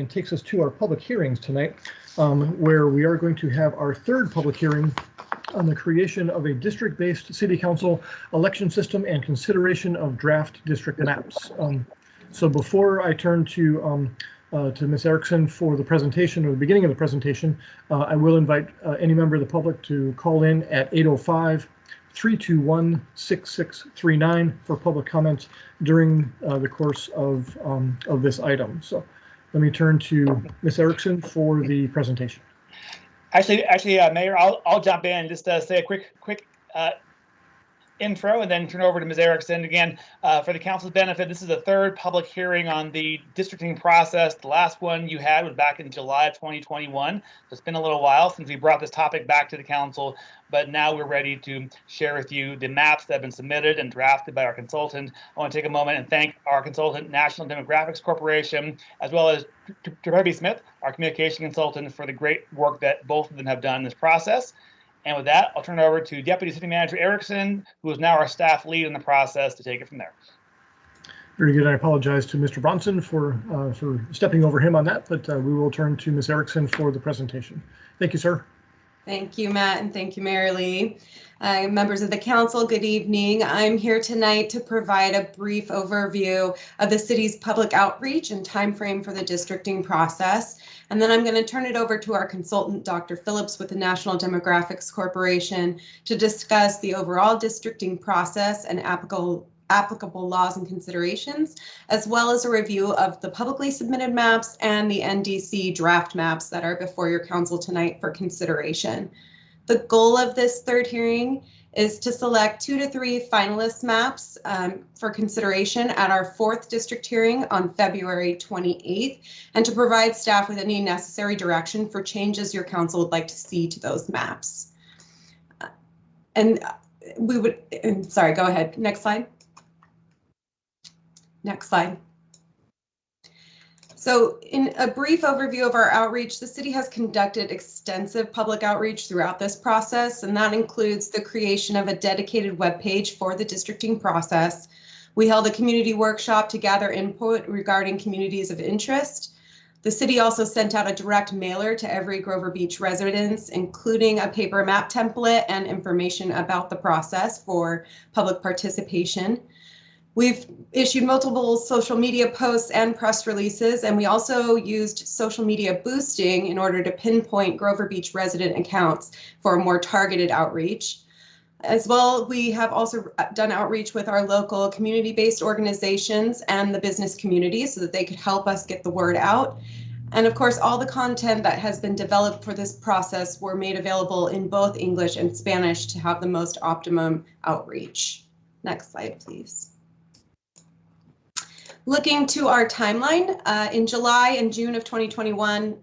and takes us to our public hearings tonight, where we are going to have our third public hearing on the creation of a district-based city council election system and consideration of draft district maps. So before I turn to Ms. Erickson for the presentation, or the beginning of the presentation, I will invite any member of the public to call in at 805-321-6639 for public comments during the course of this item. So let me turn to Ms. Erickson for the presentation. Actually, Mayor, I'll jump in and just say a quick intro and then turn over to Ms. Erickson. Again, for the council's benefit, this is the third public hearing on the districting process. The last one you had was back in July of 2021. So it's been a little while since we brought this topic back to the council, but now we're ready to share with you the maps that have been submitted and drafted by our consultant. I want to take a moment and thank our consultant, National Demographics Corporation, as well as Trevi Smith, our communication consultant, for the great work that both of them have done in this process. And with that, I'll turn it over to Deputy City Manager Erickson, who is now our staff lead in the process, to take it from there. Very good. I apologize to Mr. Bronson for stepping over him on that, but we will turn to Ms. Erickson for the presentation. Thank you, sir. Thank you, Matt, and thank you, Mary Lee. Members of the council, good evening. I'm here tonight to provide a brief overview of the city's public outreach and timeframe for the districting process. And then I'm going to turn it over to our consultant, Dr. Phillips with the National Demographics Corporation, to discuss the overall districting process and applicable laws and considerations, as well as a review of the publicly submitted maps and the NDC draft maps that are before your council tonight for consideration. The goal of this third hearing is to select 2 to 3 finalist maps for consideration at our 4th district hearing on February 28th, and to provide staff with any necessary direction for changes your council would like to see to those maps. Sorry, go ahead. Next slide. Next slide. So in a brief overview of our outreach, the city has conducted extensive public outreach throughout this process, and that includes the creation of a dedicated webpage for the districting process. We held a community workshop to gather input regarding communities of interest. The city also sent out a direct mailer to every Grover Beach residents, including a paper map template and information about the process for public participation. We've issued multiple social media posts and press releases, and we also used social media boosting in order to pinpoint Grover Beach resident accounts for a more targeted outreach. As well, we have also done outreach with our local community-based organizations and the business community so that they could help us get the word out. And of course, all the content that has been developed for this process were made available in both English and Spanish to have the most optimum outreach. Next slide, please. Looking to our timeline, in July and June of 2021,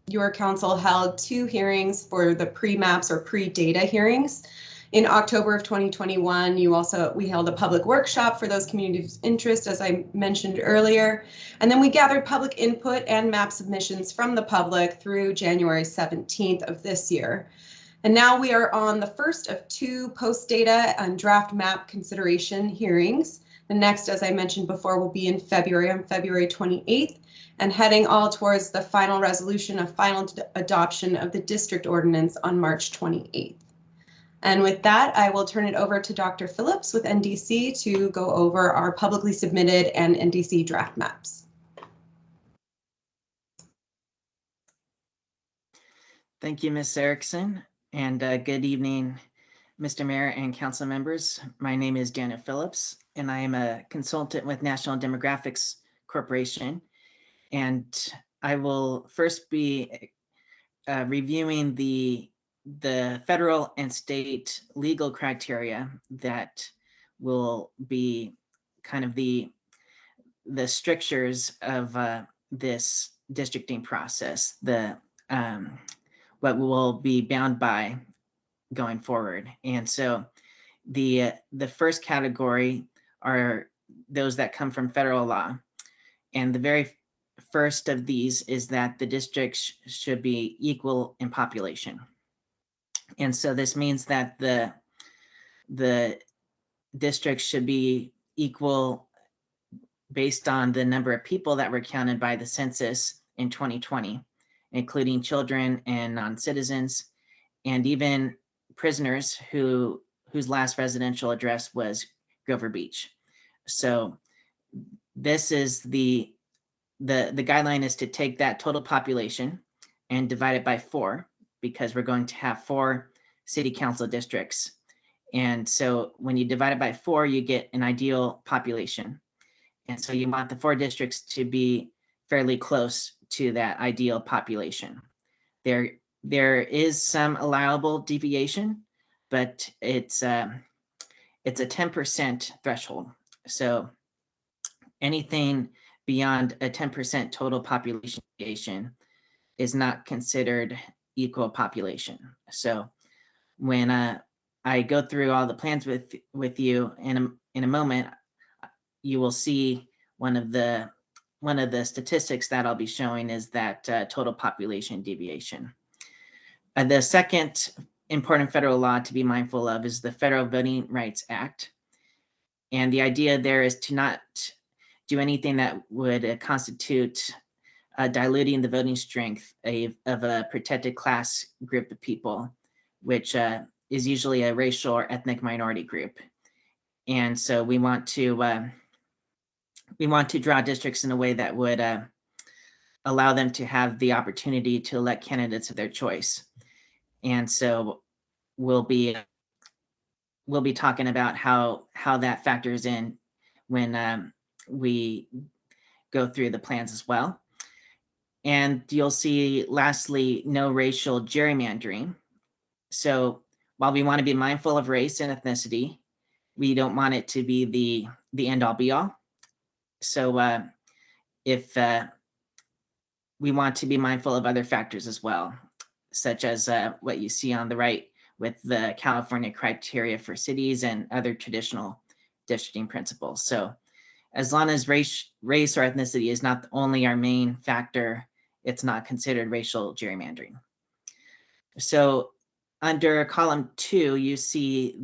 your council held 2 hearings for the pre-maps or pre-data hearings. In October of 2021, we held a public workshop for those communities of interest, as I mentioned earlier. And then we gathered public input and map submissions from the public through January 17th of this year. And now we are on the first of 2 post-data and draft map consideration hearings. The next, as I mentioned before, will be in February, on February 28th, and heading all towards the final resolution of final adoption of the district ordinance on March 28th. And with that, I will turn it over to Dr. Phillips with NDC to go over our publicly submitted and NDC draft maps. Thank you, Ms. Erickson, and good evening, Mr. Mayor and council members. My name is Daniel Phillips, and I am a consultant with National Demographics Corporation. And I will first be reviewing the federal and state legal criteria that will be kind of the strictures of this districting process, what we'll be bound by going forward. And so the first category are those that come from federal law. And the very first of these is that the districts should be equal in population. And so this means that the districts should be equal based on the number of people that were counted by the census in 2020, including children and non-citizens, and even prisoners whose last residential address was Grover Beach. So this is the guideline is to take that total population and divide it by 4, because we're going to have 4 city council districts. And so when you divide it by 4, you get an ideal population. And so you want the 4 districts to be fairly close to that ideal population. There is some allowable deviation, but it's a 10% threshold. So anything beyond a 10% total population deviation is not considered equal population. So when I go through all the plans with you in a moment, you will see one of the statistics that I'll be showing is that total population deviation. The second important federal law to be mindful of is the Federal Voting Rights Act. And the idea there is to not do anything that would constitute diluting the voting strength of a protected class group of people, which is usually a racial or ethnic minority group. And so we want to draw districts in a way that would allow them to have the opportunity to elect candidates of their choice. And so we'll be talking about how that factors in when we go through the plans as well. And you'll see, lastly, no racial gerrymandering. So while we want to be mindful of race and ethnicity, we don't want it to be the end all be all. So if we want to be mindful of other factors as well, such as what you see on the right with the California criteria for cities and other traditional districting principles. So as long as race or ethnicity is not only our main factor, it's not considered racial gerrymandering. So under column 2, you see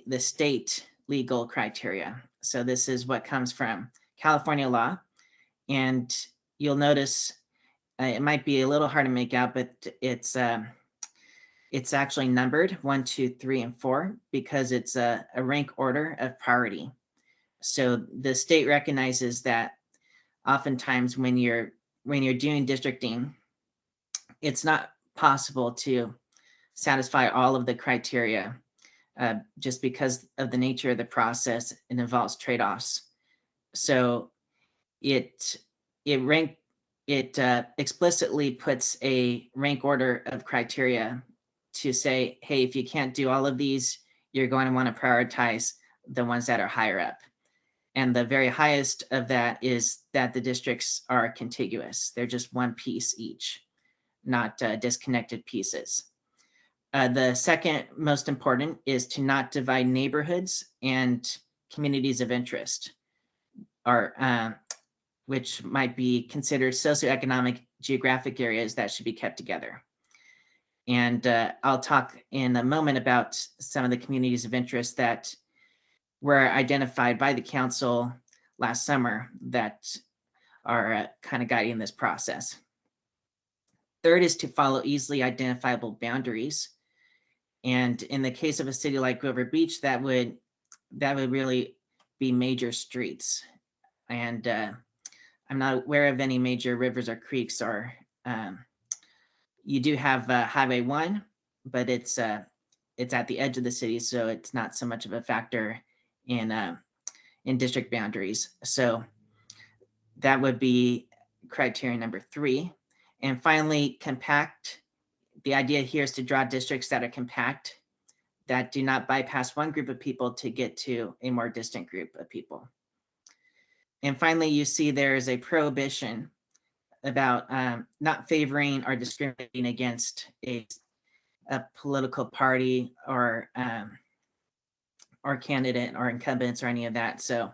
the state legal criteria. So this is what comes from California law. And you'll notice it might be a little hard to make out, but it's actually numbered 1, 2, 3, and 4 because it's a rank order of priority. So the state recognizes that oftentimes when you're doing districting, it's not possible to satisfy all of the criteria just because of the nature of the process. It involves trade-offs. So it explicitly puts a rank order of criteria to say, hey, if you can't do all of these, you're going to want to prioritize the ones that are higher up. And the very highest of that is that the districts are contiguous. They're just one piece each, not disconnected pieces. The second most important is to not divide neighborhoods and communities of interest, which might be considered socioeconomic geographic areas that should be kept together. And I'll talk in a moment about some of the communities of interest that were identified by the council last summer that are kind of guiding this process. Third is to follow easily identifiable boundaries. And in the case of a city like Grover Beach, that would really be major streets. And I'm not aware of any major rivers or creeks, or you do have Highway 1, but it's at the edge of the city, so it's not so much of a factor in district boundaries. So that would be criteria number 3. And finally, compact. The idea here is to draw districts that are compact, that do not bypass one group of people to get to a more distant group of people. And finally, you see there is a prohibition about not favoring or discriminating against a political party or candidate or incumbents or any of that. So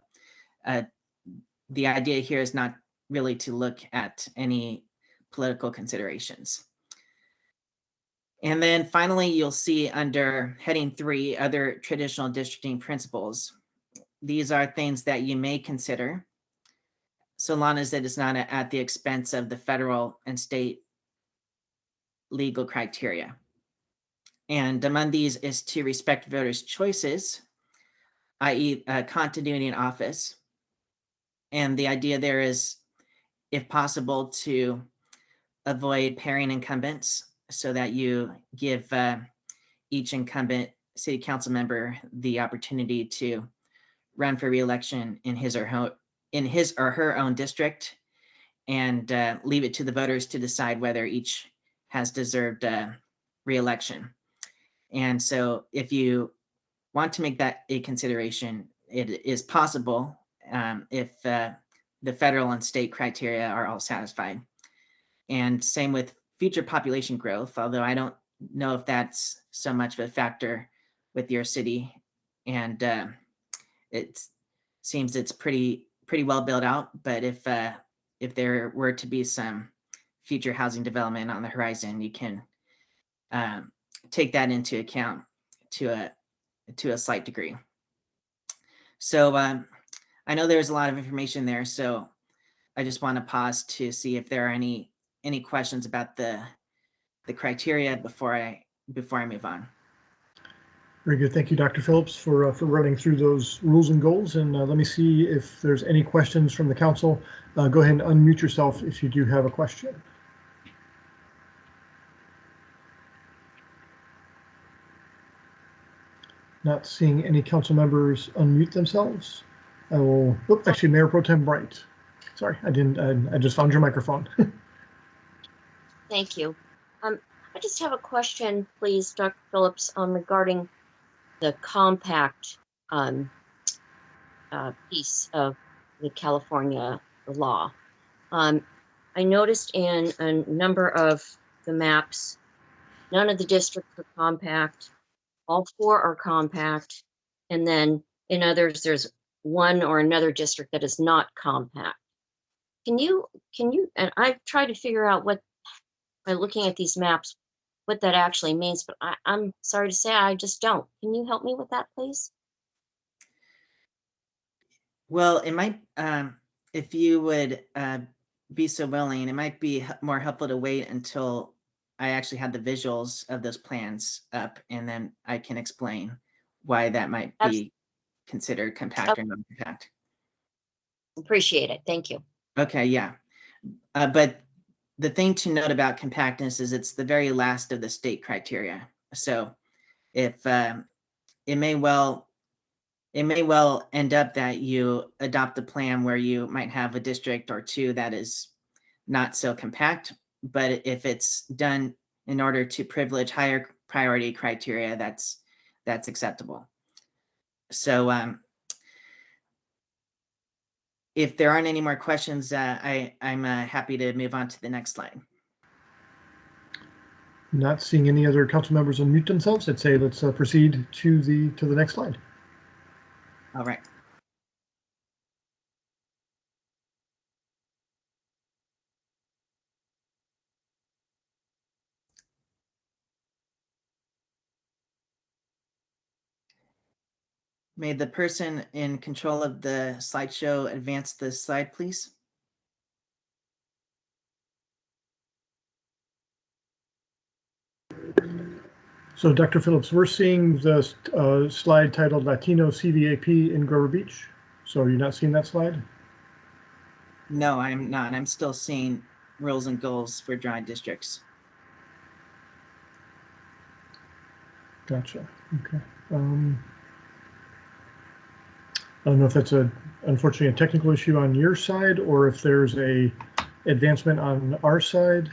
the idea here is not really to look at any political considerations. And then finally, you'll see under heading 3, other traditional districting principles. These are things that you may consider so long as it is not at the expense of the federal and state legal criteria. And among these is to respect voters' choices, i.e. Continuity in office. And the idea there is, if possible, to avoid pairing incumbents so that you give each incumbent city council member the opportunity to run for re-election in his or her own district, and leave it to the voters to decide whether each has deserved re-election. And so if you want to make that a consideration, it is possible if the federal and state criteria are all satisfied. And same with future population growth, although I don't know if that's so much of a factor with your city. And it seems it's pretty well built out. But if there were to be some future housing development on the horizon, you can take that into account to a slight degree. So I know there's a lot of information there, so I just want to pause to see if there are any questions about the criteria before I move on. Very good. Thank you, Dr. Phillips, for running through those rules and goals. And let me see if there's any questions from the council. Go ahead and unmute yourself if you do have a question. Not seeing any council members unmute themselves. I will, actually, Mayor Pro Tem Bright. Sorry, I just found your microphone. Thank you. I just have a question, please, Dr. Phillips, regarding the compact piece of the California law. I noticed in a number of the maps, none of the districts are compact. All 4 are compact. And then in others, there's one or another district that is not compact. Can you, and I've tried to figure out what, by looking at these maps, what that actually means, but I'm sorry to say I just don't. Can you help me with that, please? Well, it might, if you would be so willing, it might be more helpful to wait until I actually have the visuals of those plans up, and then I can explain why that might be considered compact or non-compact. Appreciate it. Thank you. Okay, yeah. But the thing to note about compactness is it's the very last of the state criteria. So if it may well end up that you adopt a plan where you might have a district or 2 that is not so compact, but if it's done in order to privilege higher priority criteria, that's acceptable. So if there aren't any more questions, I'm happy to move on to the next slide. Not seeing any other council members unmute themselves, I'd say let's proceed to the next slide. All right. May the person in control of the slideshow advance the slide, please? So, Dr. Phillips, we're seeing the slide titled Latino CVAP in Grover Beach. So are you not seeing that slide? No, I'm not. I'm still seeing rules and goals for dry districts. Gotcha. Okay. I don't know if that's unfortunately a technical issue on your side or if there's a advancement on our side.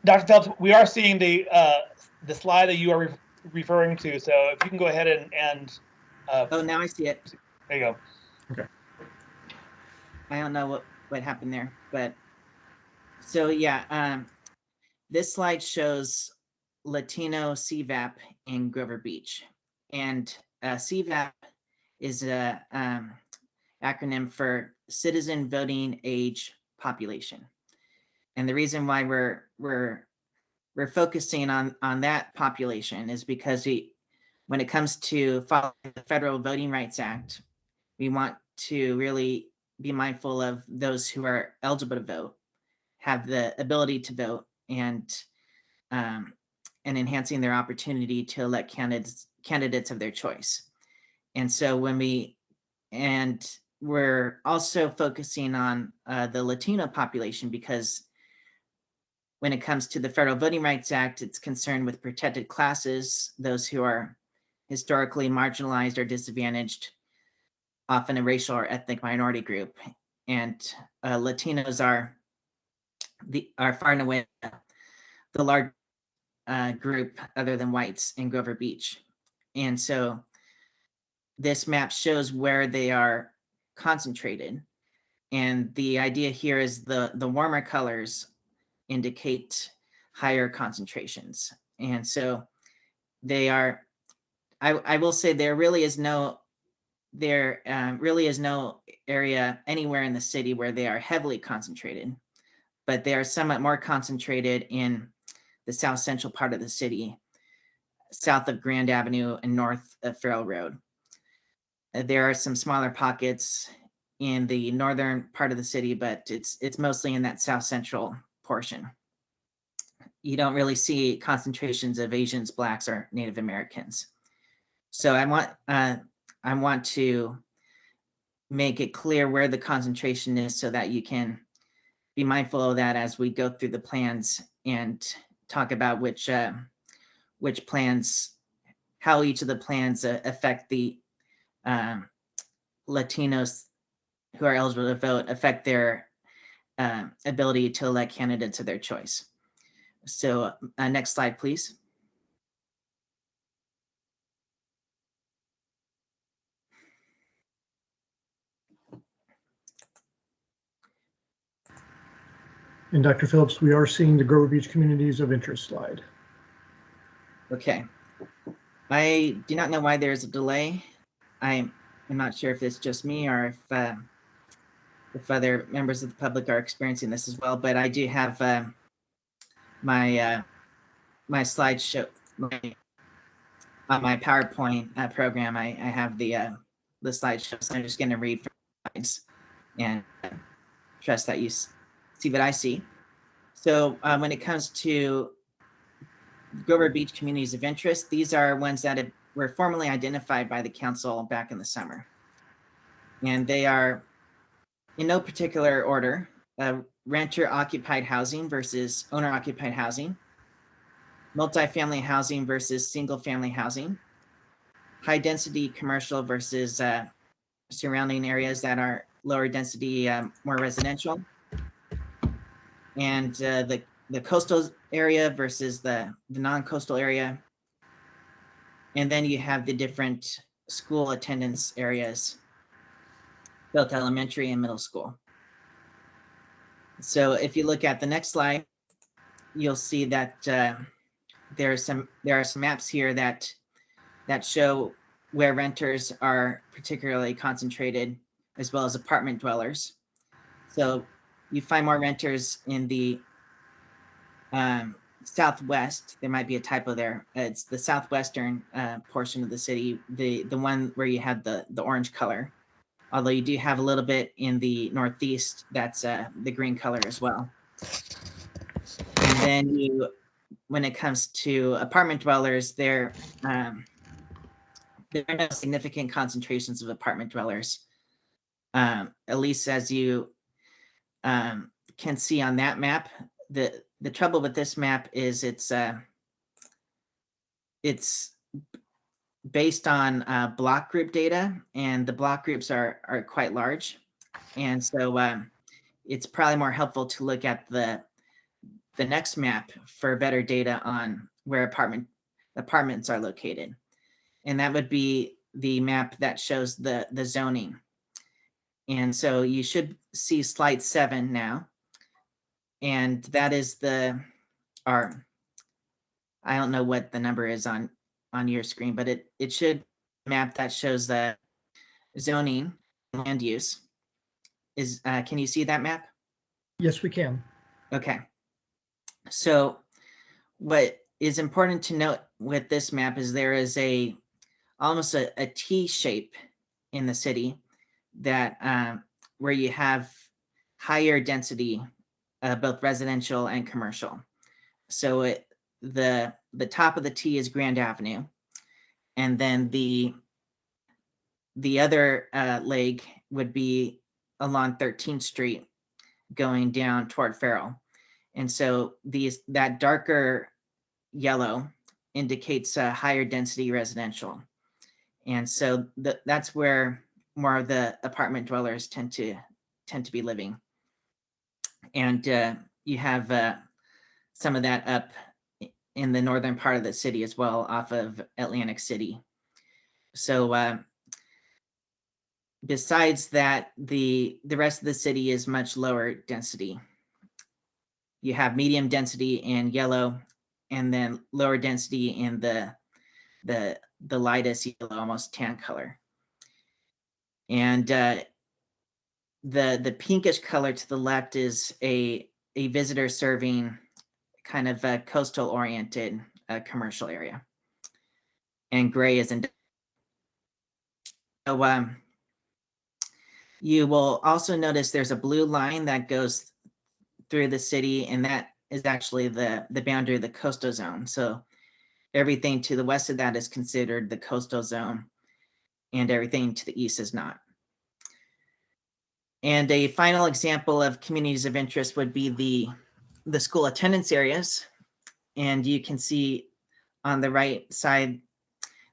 Dr. Phelps, we are seeing the slide that you are referring to. So if you can go ahead and oh, now I see it. There you go. Okay. I don't know what happened there, but so yeah, this slide shows Latino CVAP in Grover Beach, and CVAP is a acronym for Citizen Voting Age Population. And the reason why we're focusing on that population is because when it comes to following the Federal Voting Rights Act, we want to really be mindful of those who are eligible to vote, have the ability to vote, and enhancing their opportunity to elect candidates of their choice. And so we're also focusing on the Latino population, because when it comes to the Federal Voting Rights Act, it's concerned with protected classes, those who are historically marginalized or disadvantaged, often a racial or ethnic minority group. And Latinos are far and away the large group other than whites in Grover Beach. And so this map shows where they are concentrated. And the idea here is the warmer colors indicate higher concentrations. And so they are, I will say there really is no area anywhere in the city where they are heavily concentrated, but they are somewhat more concentrated in the south central part of the city, south of Grand Avenue and north of Farrell Road. There are some smaller pockets in the northern part of the city, but it's mostly in that south central portion. You don't really see concentrations of Asians, Blacks, or Native Americans. So I want to make it clear where the concentration is so that you can be mindful of that as we go through the plans and talk about which plans, how each of the plans affect the Latinos who are eligible to vote, affect their ability to elect candidates of their choice. So next slide, please. And Dr. Phillips, we are seeing the Grover Beach Communities of Interest slide. Okay. I do not know why there's a delay. I'm not sure if it's just me or if other members of the public are experiencing this as well, but I do have my slideshow on my PowerPoint program. I have the slideshow, so I'm just going to read from the slides and trust that you see what I see. So when it comes to Grover Beach Communities of Interest, these are ones that were formally identified by the council back in the summer. And they are in no particular order: renter-occupied housing versus owner-occupied housing, multifamily housing versus single-family housing, high-density commercial versus surrounding areas that are lower density, more residential, and the coastal area versus the non-coastal area. And then you have the different school attendance areas, both elementary and middle school. So if you look at the next slide, you'll see that there are some maps here that show where renters are particularly concentrated, as well as apartment dwellers. So you find more renters in the southwest. There might be a typo there. It's the southwestern portion of the city, the one where you have the orange color. Although you do have a little bit in the northeast that's the green color as well. And then when it comes to apartment dwellers, there are no significant concentrations of apartment dwellers, at least as you can see on that map. The trouble with this map is it's based on block group data, and the block groups are quite large. And so it's probably more helpful to look at the next map for better data on where apartments are located. And that would be the map that shows the zoning. And so you should see slide 7 now. And that is I don't know what the number is on your screen, but it should map that shows the zoning land use. Can you see that map? Yes, we can. Okay. So what is important to note with this map is there is a almost a T shape in the city that where you have higher density, both residential and commercial. So the top of the T is Grand Avenue, and then the other leg would be along 13th Street going down toward Farrell. And so that darker yellow indicates a higher density residential. And so that's where more of the apartment dwellers tend to be living. And you have some of that up in the northern part of the city as well, off of Atlantic City. So besides that, the rest of the city is much lower density. You have medium density in yellow, and then lower density in the lightest yellow, almost tan color. And the pinkish color to the left is a visitor serving kind of a coastal oriented commercial area. And gray is in. So you will also notice there's a blue line that goes through the city, and that is actually the boundary of the coastal zone. So everything to the west of that is considered the coastal zone, and everything to the east is not. And a final example of communities of interest would be the school attendance areas. And you can see on the right side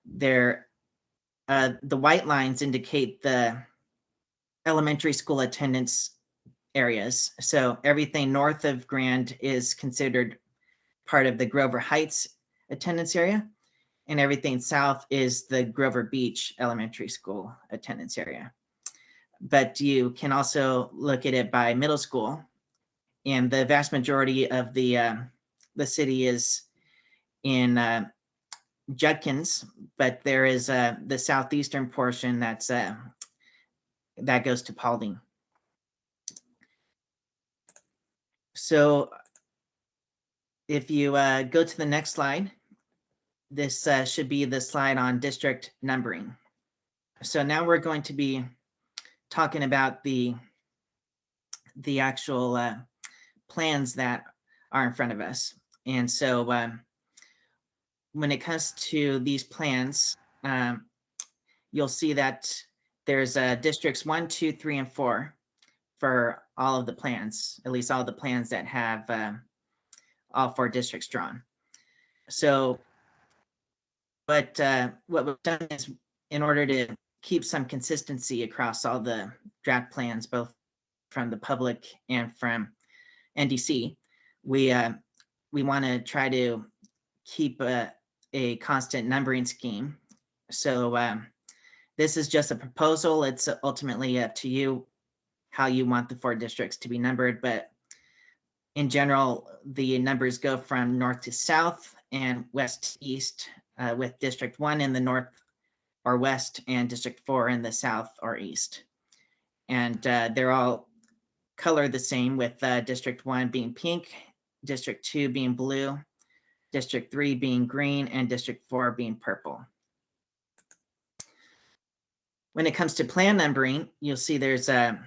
there, the white lines indicate the elementary school attendance areas. So everything north of Grand is considered part of the Grover Heights attendance area, and everything south is the Grover Beach Elementary School attendance area. But you can also look at it by middle school, and the vast majority of the city is in Judkins, but there is the southeastern portion that goes to Paulding. So if you go to the next slide, this should be the slide on district numbering. So now we're going to be talking about the actual plans that are in front of us. And so when it comes to these plans, you'll see that there's districts 1, 2, 3, and 4 for all of the plans, at least all the plans that have all 4 districts drawn. So what we've done is, in order to keep some consistency across all the draft plans, both from the public and from NDC, we want to try to keep a constant numbering scheme. So this is just a proposal. It's ultimately up to you how you want the 4 districts to be numbered, but in general, the numbers go from north to south and west to east, with District 1 in the north or west and District 4 in the south or east. And they're all colored the same, with District 1 being pink, District 2 being blue, District 3 being green, and District 4 being purple. When it comes to plan numbering, you'll see there's a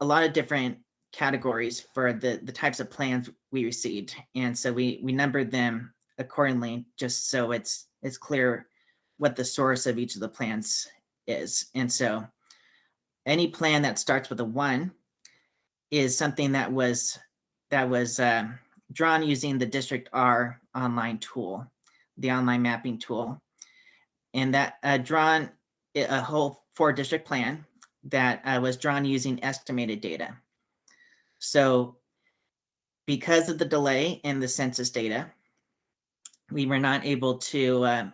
lot of different categories for the types of plans we received. And so we numbered them accordingly, just so it's clear what the source of each of the plans is. And so any plan that starts with a 1 is something that was drawn using the District R online tool, the online mapping tool. And that drawn a whole 4 district plan that was drawn using estimated data. So because of the delay in the census data, we were not able to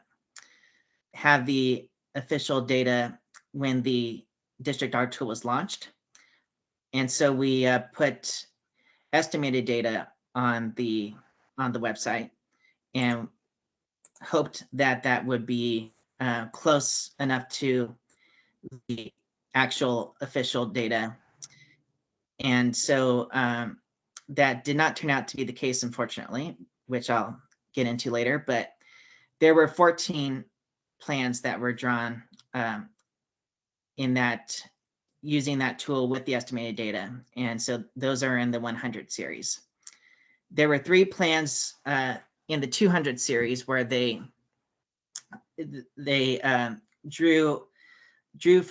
have the official data when the District R tool was launched. And so we put estimated data on the website and hoped that that would be close enough to the actual official data. And so that did not turn out to be the case, unfortunately, which I'll get into later. But there were 14 plans that were drawn in that, using that tool with the estimated data. And so those are in the 100 series. There were 3 plans in the 200 series where they drew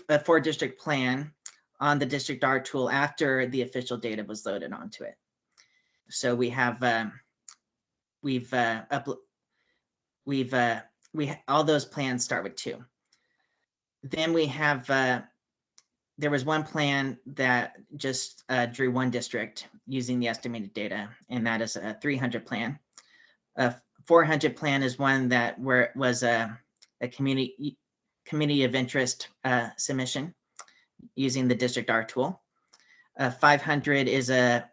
a 4-district plan on the District R tool after the official data was loaded onto it. So we have all those plans start with 2. Then we have there was one plan that just drew 1 district using the estimated data, and that is a 300 plan. A 400 plan is one that was a community of interest submission using the District R tool. 500 is a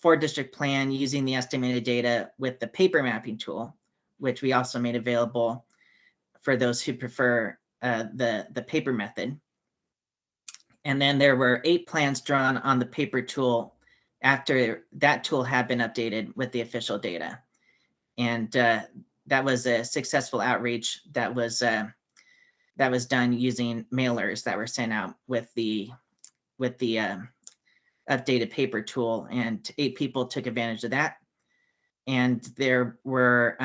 4-district plan using the estimated data with the paper mapping tool, which we also made available for those who prefer the paper method. And then there were 8 plans drawn on the paper tool after that tool had been updated with the official data. And that was a successful outreach that was done using mailers that were sent out with the updated paper tool, and 8 people took advantage of that. And there were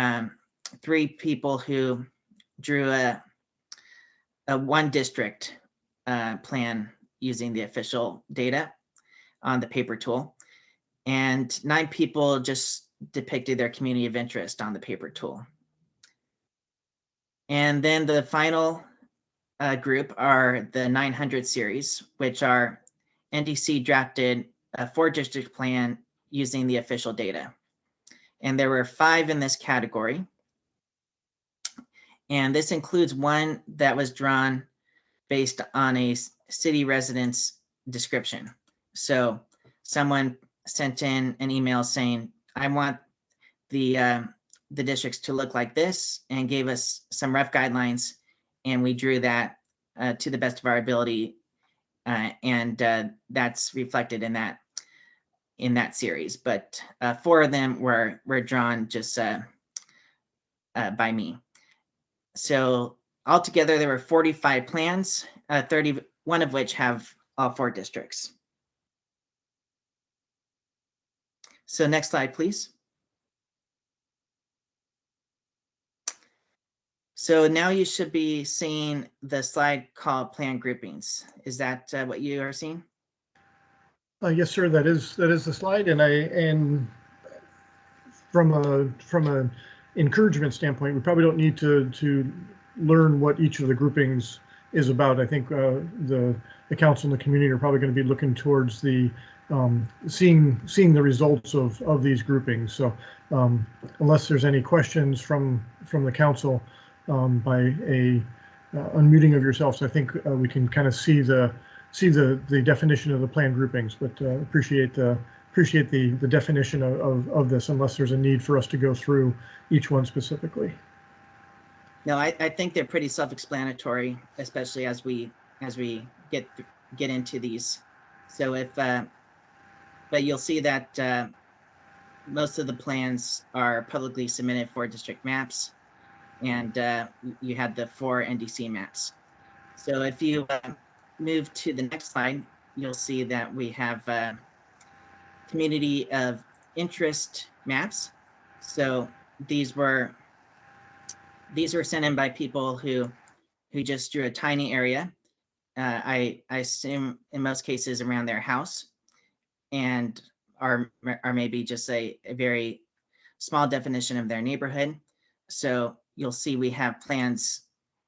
3 people who drew a 1-district plan using the official data on the paper tool, and 9 people just depicted their community of interest on the paper tool. And then the final group are the 900 series, which are NDC drafted a 4-district plan using the official data. And there were 5 in this category. And this includes one that was drawn based on a city resident's description. So someone sent in an email saying, I want the districts to look like this, and gave us some rough guidelines, and we drew that to the best of our ability, and that's reflected in that series. But 4 of them were drawn just by me. So altogether, there were 45 plans, 31 of which have all 4 districts. So next slide, please. So now you should be seeing the slide called plan groupings. Is that what you are seeing? Yes, sir. That is the slide, and from a encouragement standpoint, we probably don't need to learn what each of the groupings is about. I think the council and the community are probably going to be looking towards the seeing the results of these groupings. So unless there's any questions from the council by a unmuting of yourselves, I think we can kind of see the definition of the plan groupings. But appreciate the definition of this, unless there's a need for us to go through each one specifically. No, I think they're pretty self-explanatory, especially as we get into these. So but you'll see that most of the plans are publicly submitted for district maps, and you had the 4 NDC maps. So if you move to the next slide, you'll see that we have community of interest maps. So these were sent in by people who just drew a tiny area. I assume in most cases around their house, and are maybe just a very small definition of their neighborhood. So you'll see we have plans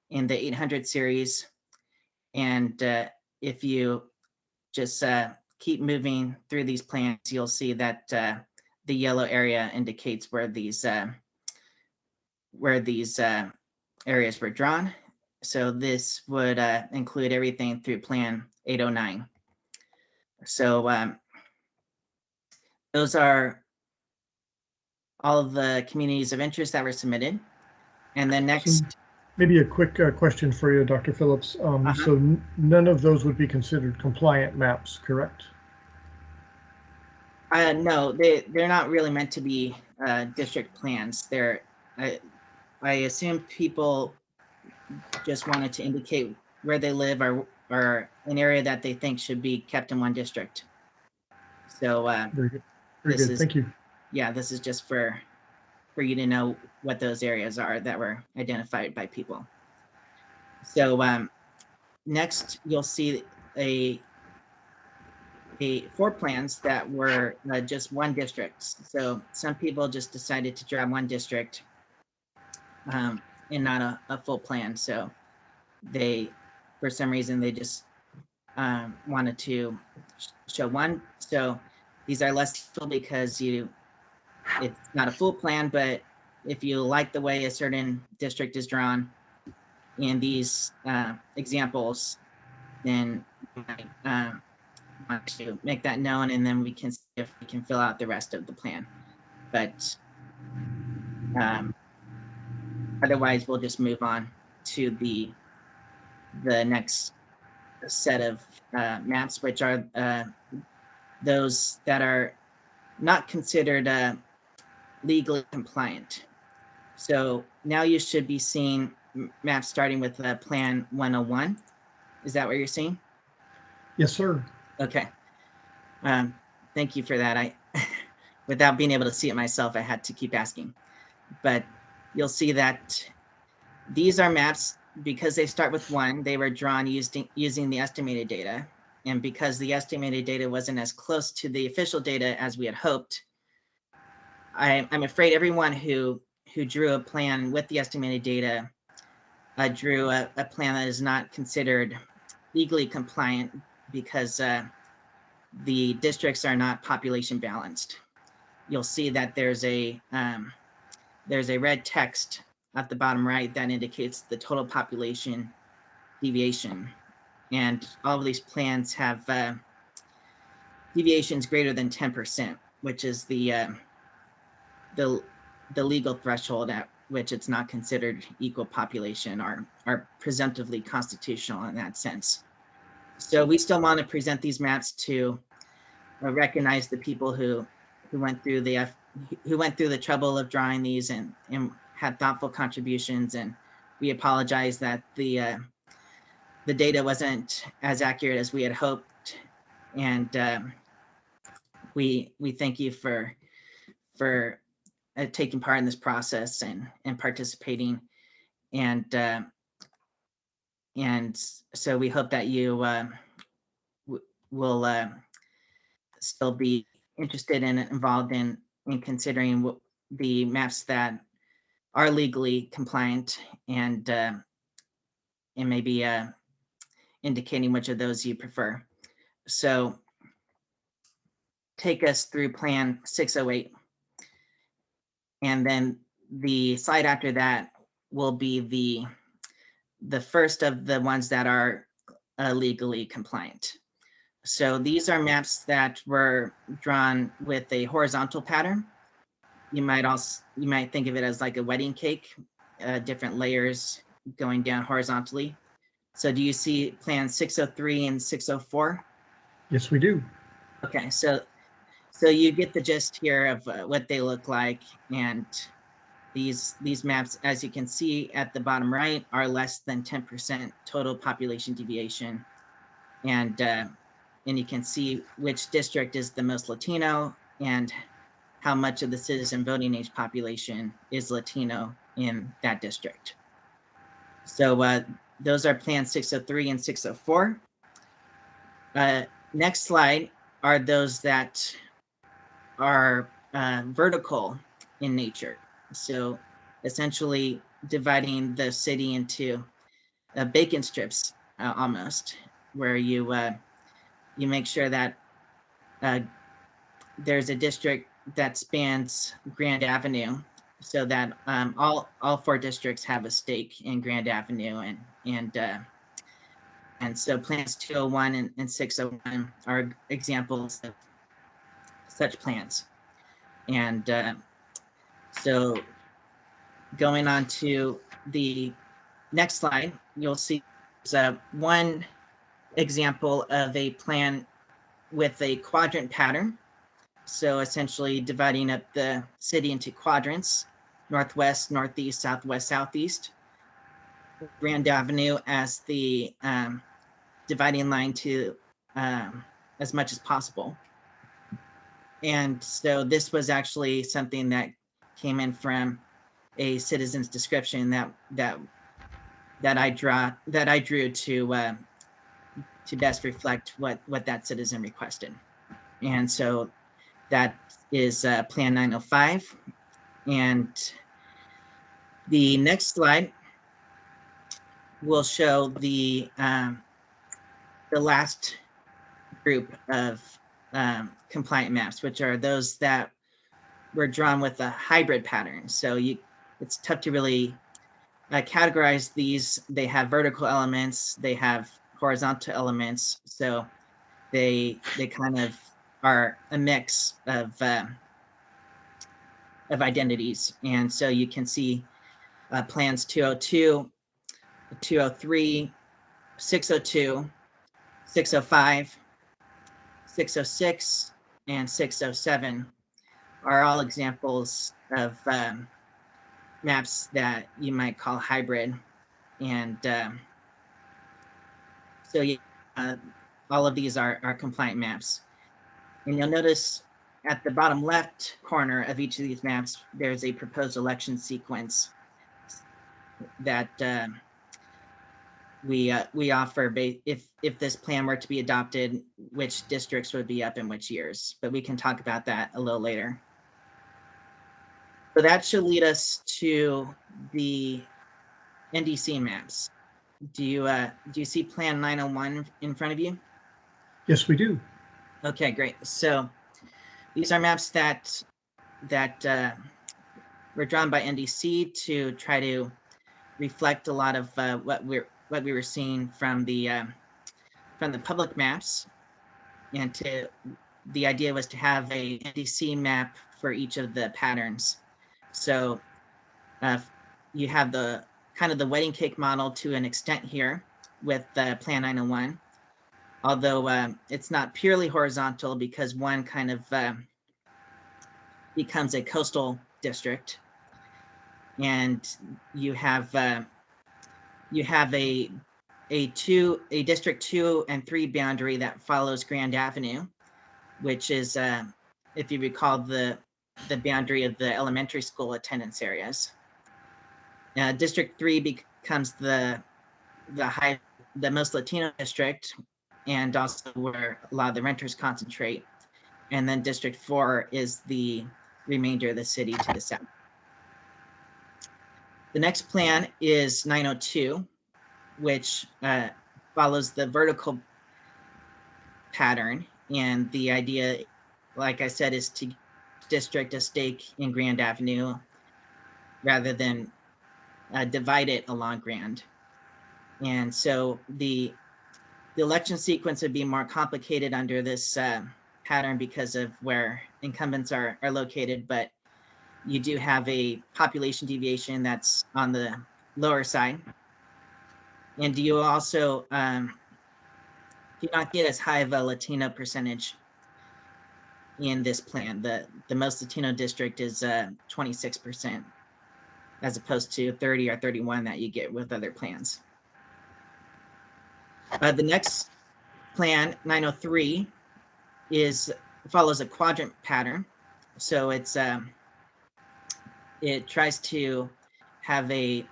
in the 800 series, and if you just keep moving through these plans, you'll see that the yellow area indicates where these areas were drawn. So this would include everything through Plan 809. So those are all of the communities of interest that were submitted. And then next. Maybe a quick question for you, Dr. Phillips. So none of those would be considered compliant maps, correct? No, they're not really meant to be district plans. I assume people just wanted to indicate where they live or an area that they think should be kept in one district. So Very good. Very This good. is- Thank you. yeah, this is just for you to know what those areas are that were identified by people. So next, you'll see a four plans that were just one district. So some people just decided to draw one district and not a full plan. So they, for some reason, they just wanted to show one. So these are less full because it's not a full plan, but if you like the way a certain district is drawn in these examples, then you might want to make that known, and then we can see if we can fill out the rest of the plan. But otherwise, we'll just move on to the next set of maps, which are those that are not considered legally compliant. So now you should be seeing maps starting with Plan 101. Is that what you're seeing? Yes, sir. Okay. Thank you for that. I, without being able to see it myself, I had to keep asking. But you'll see that these are maps, because they start with 1, they were drawn using the estimated data. And because the estimated data wasn't as close to the official data as we had hoped, I'm afraid everyone who drew a plan with the estimated data drew a plan that is not considered legally compliant because the districts are not population balanced. You'll see that there's a red text at the bottom right that indicates the total population deviation, and all of these plans have deviations greater than 10%, which is the legal threshold at which it's not considered equal population or presumptively constitutional in that sense. So we still want to present these maps to recognize the people who went through the trouble of drawing these and had thoughtful contributions. And we apologize that the data wasn't as accurate as we had hoped. And we thank you for taking part in this process and participating. And so we hope that you will still be interested and involved in considering the maps that are legally compliant and maybe indicating which of those you prefer. So take us through Plan 608. And then the slide after that will be the first of the ones that are legally compliant. So these are maps that were drawn with a horizontal pattern. You might think of it as like a wedding cake, different layers going down horizontally. So do you see Plan 603 and 604? Yes, we do. Okay, so you get the gist here of what they look like, and these maps, as you can see at the bottom right, are less than 10% total population deviation, and you can see which district is the most Latino and how much of the citizen voting age population is Latino in that district. So those are Plan 603 and 604. Next slide are those that are vertical in nature. So essentially dividing the city into bacon strips almost, where you make sure that there's a district that spans Grand Avenue, so that all 4 districts have a stake in Grand Avenue, and so plans 201 and 601 are examples of such plans. And so going on to the next slide, you'll see one example of a plan with a quadrant pattern. So essentially dividing up the city into quadrants: northwest, northeast, southwest, southeast. Grand Avenue as the dividing line to as much as possible. And so this was actually something that came in from a citizen's description that I drew to best reflect what that citizen requested. And so that is Plan 905. And the next slide will show the last group of compliant maps, which are those that were drawn with a hybrid pattern. So it's tough to really categorize these. They have vertical elements, they have horizontal elements. So they kind of are a mix of identities. And so you can see plans 202, 203, 602, 605, 606, and 607 are all examples of maps that you might call hybrid. And so all of these are compliant maps. And you'll notice at the bottom left corner of each of these maps, there's a proposed election sequence that we offer if this plan were to be adopted, which districts would be up in which years, but we can talk about that a little later. So that should lead us to the NDC maps. Do you see Plan 901 in front of you? Yes, we do. Okay, great. So these are maps that were drawn by NDC to try to reflect a lot of what we were seeing from the public maps, and the idea was to have a NDC map for each of the patterns. So you have the kind of the wedding cake model to an extent here with Plan 901, although it's not purely horizontal because one kind of becomes a coastal district, and you have a District 2 and 3 boundary that follows Grand Avenue, which is, if you recall, the boundary of the elementary school attendance areas. District 3 becomes the most Latino district, and also where a lot of the renters concentrate. And then District 4 is the remainder of the city to the south. The next plan is 902, which follows the vertical pattern. And the idea, like I said, is to district a stake in Grand Avenue rather than divide it along Grand. And so the election sequence would be more complicated under this pattern because of where incumbents are located, but you do have a population deviation that's on the lower side. And you also do not get as high of a Latino percentage in this plan. The most Latino district is 26%, as opposed to 30 or 31 that you get with other plans. The next plan, 903, follows a quadrant pattern. So it tries to have you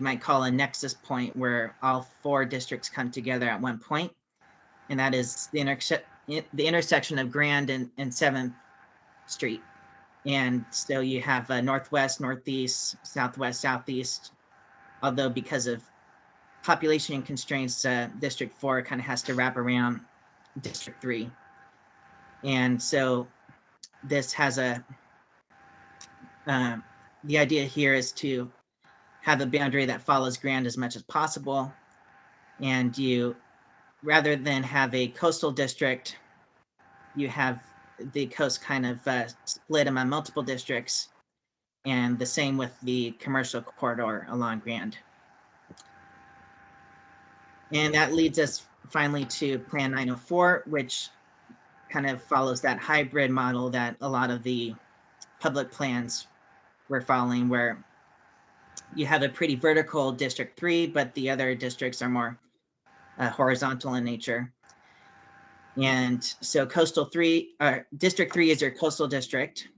might call a nexus point where all 4 districts come together at one point, and that is the intersection of Grand and 7th Street. And so you have northwest, northeast, southwest, southeast, although because of population constraints, District 4 kind of has to wrap around District 3. And so this has the idea here is to have a boundary that follows Grand as much as possible. And you, rather than have a coastal district, you have the coast kind of split among multiple districts, and the same with the commercial corridor along Grand. And that leads us finally to Plan 904, which kind of follows that hybrid model that a lot of the public plans were following, where you have a pretty vertical District 3, but the other districts are more horizontal in nature. And so District 3 is your coastal district.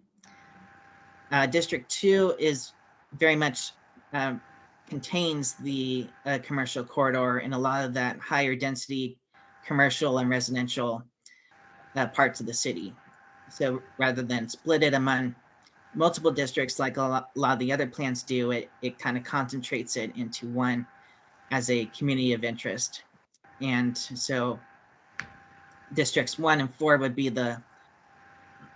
District 2 is very much contains the commercial corridor and a lot of that higher density commercial and residential parts of the city. So rather than split it among multiple districts like a lot of the other plans do, it kind of concentrates it into one as a community of interest. And so districts 1 and 4 would be the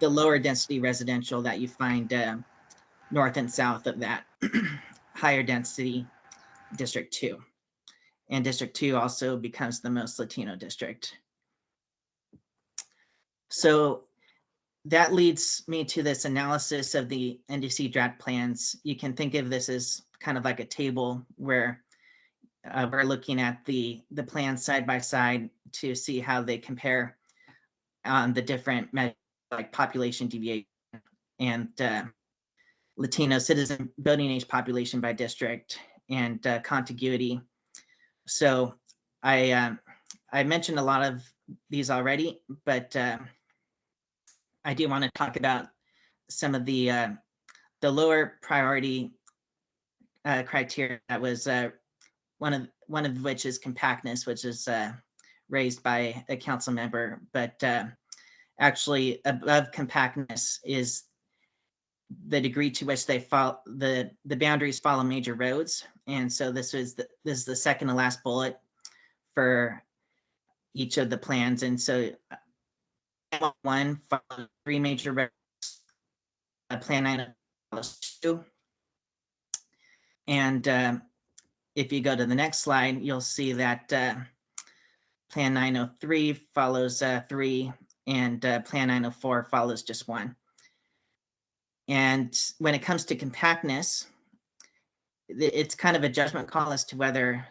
lower density residential that you find north and south of that higher density District 2. And District 2 also becomes the most Latino district. So that leads me to this analysis of the NDC draft plans. You can think of this as kind of like a table where we're looking at the plans side by side to see how they compare on the different measures like population deviation and Latino citizen voting age population by district and contiguity. So I mentioned a lot of these already, but I do want to talk about some of the lower priority criteria. That was one of which is compactness, which is raised by a council member, but actually above compactness is the degree to which they follow the boundaries follow major roads. And so this is the second to last bullet for each of the plans. And so 1 follows 3 major roads, Plan 9 follows 2. And if you go to the next slide, you'll see that Plan 903 follows 3 and Plan 904 follows just 1. And when it comes to compactness, it's kind of a judgment call as to whether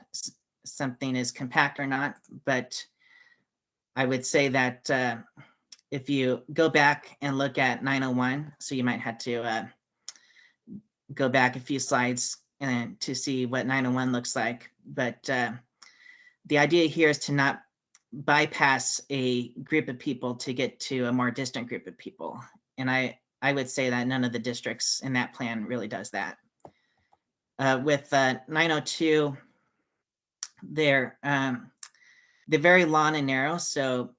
something is compact or not. But I would say that if you go back and look at 901, so you might have to go back a few slides and to see what 901 looks like. But the idea here is to not bypass a group of people to get to a more distant group of people. And I would say that none of the districts in that plan really does that. With 902, they're very long and narrow, so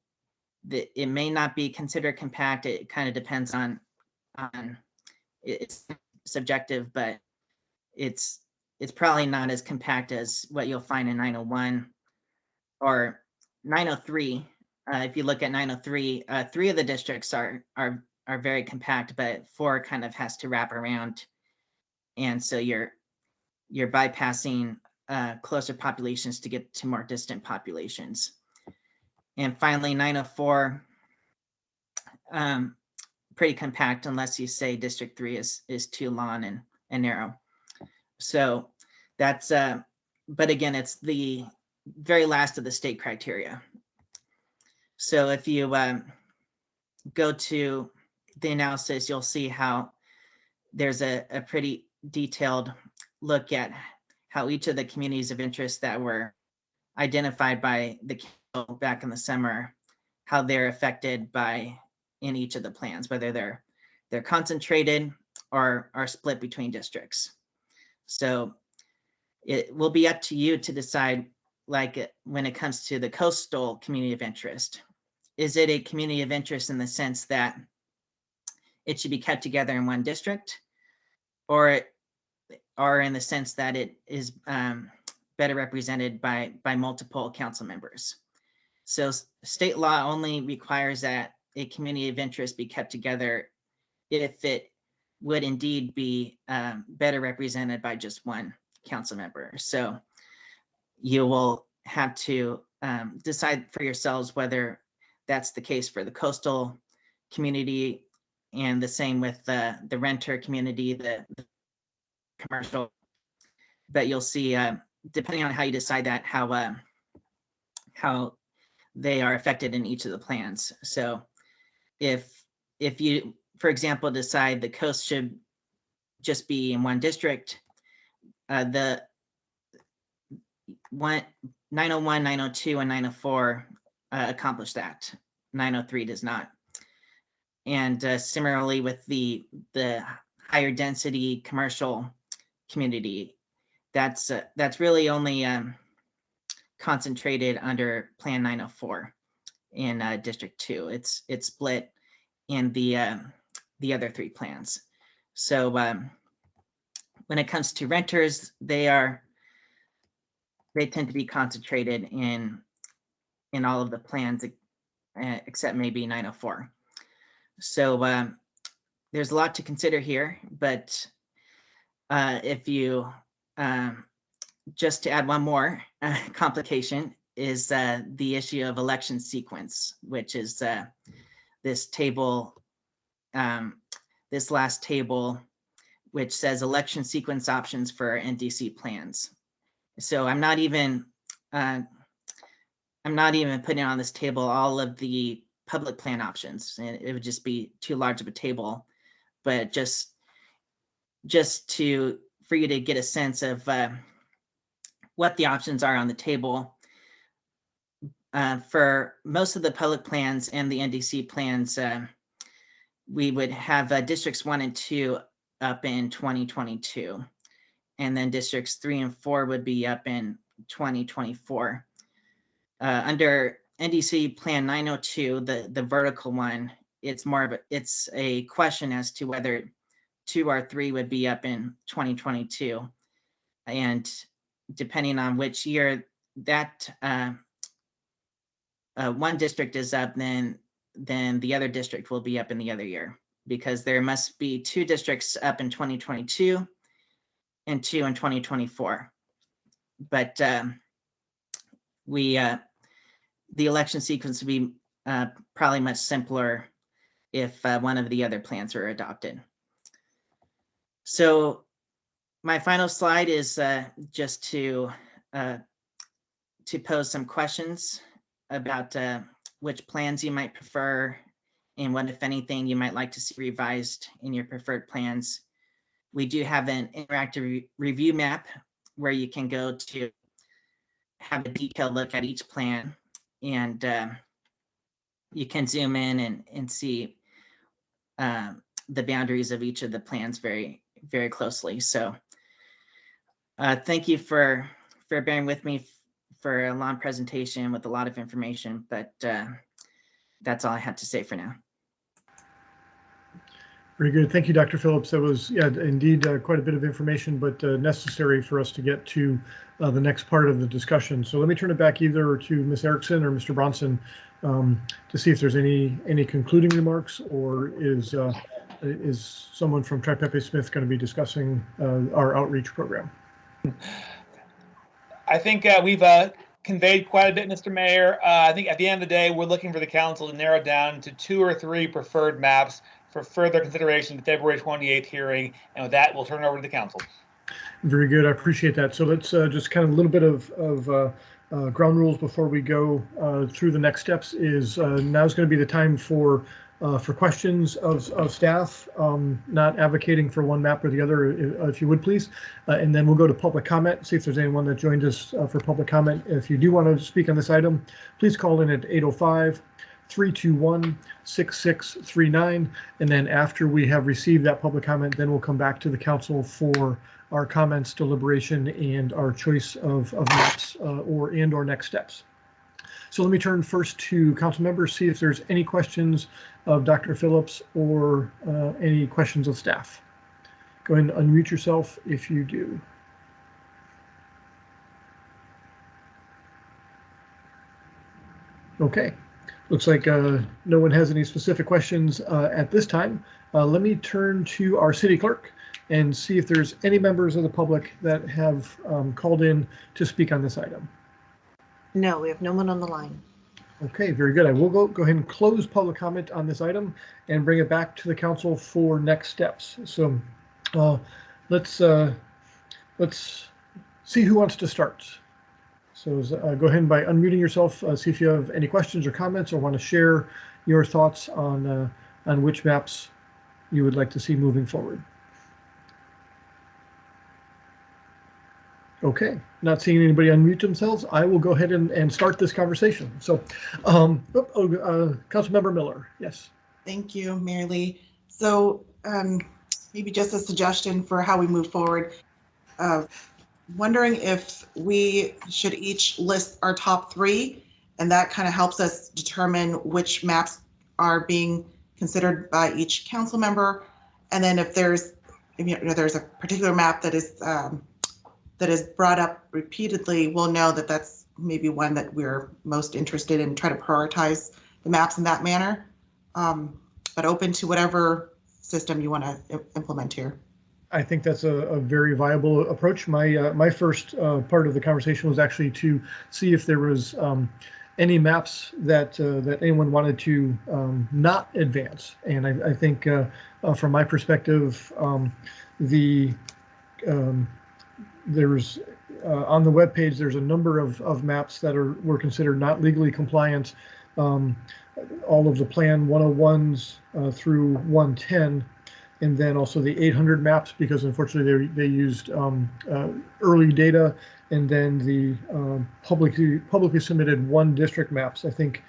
it may not be considered compact. It kind of depends on it's subjective, but it's probably not as compact as what you'll find in 901 or 903. If you look at 903, 3 of the districts are very compact, but 4 kind of has to wrap around, and so you're bypassing closer populations to get to more distant populations. And finally, 904, pretty compact unless you say District 3 is too long and narrow. So that's but again, it's the very last of the state criteria. So if you go to the analysis, you'll see how there's a pretty detailed look at how each of the communities of interest that were identified by the council back in the summer, how they're affected by in each of the plans, whether they're concentrated or are split between districts. So it will be up to you to decide, like when it comes to the coastal community of interest, is it a community of interest in the sense that it should be kept together in one district, or in the sense that it is better represented by multiple council members? So state law only requires that a community of interest be kept together if it would indeed be better represented by just one council member. So you will have to decide for yourselves whether that's the case for the coastal community, and the same with the renter community, the commercial. But you'll see, depending on how you decide that, how they are affected in each of the plans. So if you, for example, decide the coast should just be in one district, the 901, 902, and 904 accomplish that. 903 does not. And similarly with the higher density commercial community, that's really only concentrated under Plan 904 in District 2. It's split in the other three plans. So when it comes to renters, they tend to be concentrated in all of the plans except maybe 904. So there's a lot to consider here, but if you just to add one more complication is the issue of election sequence, which is this table, this last table, which says election sequence options for NDC plans. So I'm not even putting on this table all of the public plan options, and it would just be too large of a table. But just for you to get a sense of what the options are on the table. For most of the public plans and the NDC plans, we would have districts 1 and 2 up in 2022, and then districts 3 and 4 would be up in 2024. Under NDC Plan 902, the vertical one, it's a question as to whether 2 or 3 would be up in 2022, and depending on which year that one district is up, then the other district will be up in the other year, because there must be 2 districts up in 2022 and 2 in 2024. But the election sequence would be probably much simpler if one of the other plans were adopted. So my final slide is just to pose some questions about which plans you might prefer and what, if anything, you might like to see revised in your preferred plans. We do have an interactive review map where you can go to have a detailed look at each plan, and you can zoom in and see the boundaries of each of the plans very, very closely. So thank you for bearing with me for a long presentation with a lot of information, but that's all I had to say for now. Very good. Thank you, Dr. Phillips. That was, yeah, indeed quite a bit of information, but necessary for us to get to the next part of the discussion. So let me turn it back either to Ms. Erickson or Mr. Bronson to see if there's any concluding remarks, or is someone from Tri-Pepe Smith going to be discussing our outreach program? I think we've conveyed quite a bit, Mr. Mayor. I think at the end of the day, we're looking for the council to narrow down to 2 or 3 preferred maps for further consideration at the February 28th hearing. And with that, we'll turn it over to the council. Very good. I appreciate that. So let's just kind of a little bit of ground rules before we go through the next steps. Is now's going to be the time for questions of staff, not advocating for one map or the other, if you would please. And then we'll go to public comment, see if there's anyone that joined us for public comment. If you do want to speak on this item, please call in at 805-321-6639. And then after we have received that public comment, then we'll come back to the council for our comments, deliberation, and our choice of maps or next steps. So let me turn first to council members, see if there's any questions of Dr. Phillips or any questions of staff. Go ahead and unmute yourself if you do. Okay, looks like no one has any specific questions at this time. Let me turn to our city clerk and see if there's any members of the public that have called in to speak on this item. No, we have no one on the line. Okay, very good. I will go ahead and close public comment on this item and bring it back to the council for next steps. So let's see who wants to start. So go ahead and by unmuting yourself, see if you have any questions or comments or want to share your thoughts on which maps you would like to see moving forward. Okay, not seeing anybody unmute themselves, I will go ahead and start this conversation. So, Councilmember Miller, yes. Thank you, Mary Lee. So maybe just a suggestion for how we move forward. Wondering if we should each list our top three, and that kind of helps us determine which maps are being considered by each council member. And then if there's a particular map that is brought up repeatedly, we'll know that that's maybe one that we're most interested in, try to prioritize the maps in that manner. But open to whatever system you want to implement here. I think that's a very viable approach. My first part of the conversation was actually to see if there was any maps that anyone wanted to not advance. And I think from my perspective, there's on the webpage, there's a number of maps that were considered not legally compliant. All of the Plan 101s through 110, and then also the 800 maps, because unfortunately they used early data, and then the publicly submitted one district maps. I think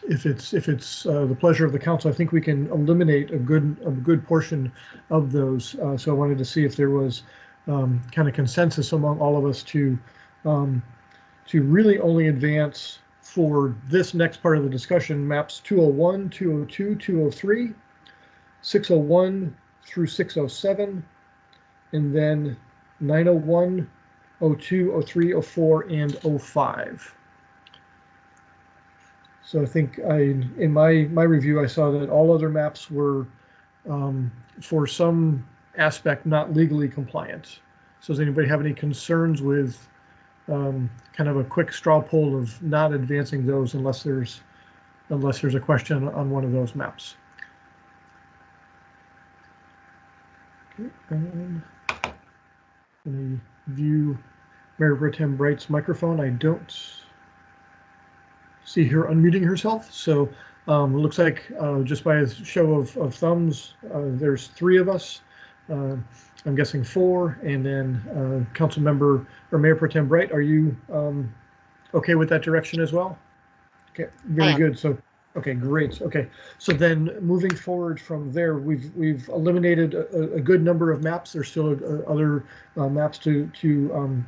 if it's the pleasure of the council, I think we can eliminate a good portion of those. So I wanted to see if there was kind of consensus among all of us to really only advance for this next part of the discussion, maps 201, 202, 203, 601 through 607, and then 901, 02, 03, 04, and 05. So I think in my review, I saw that all other maps were for some aspect not legally compliant. So does anybody have any concerns with kind of a quick straw poll of not advancing those unless there's a question on one of those maps? Okay, and let me view Mayor Pro Tem Bright's microphone. I don't see her unmuting herself, so it looks like just by a show of thumbs, there's three of us. I'm guessing four, and then Council Member or Mayor Pro Tem Bright, are you okay with that direction as well? Okay, very good. So, okay, great. Okay, so then moving forward from there, we've eliminated a good number of maps. There's still other maps to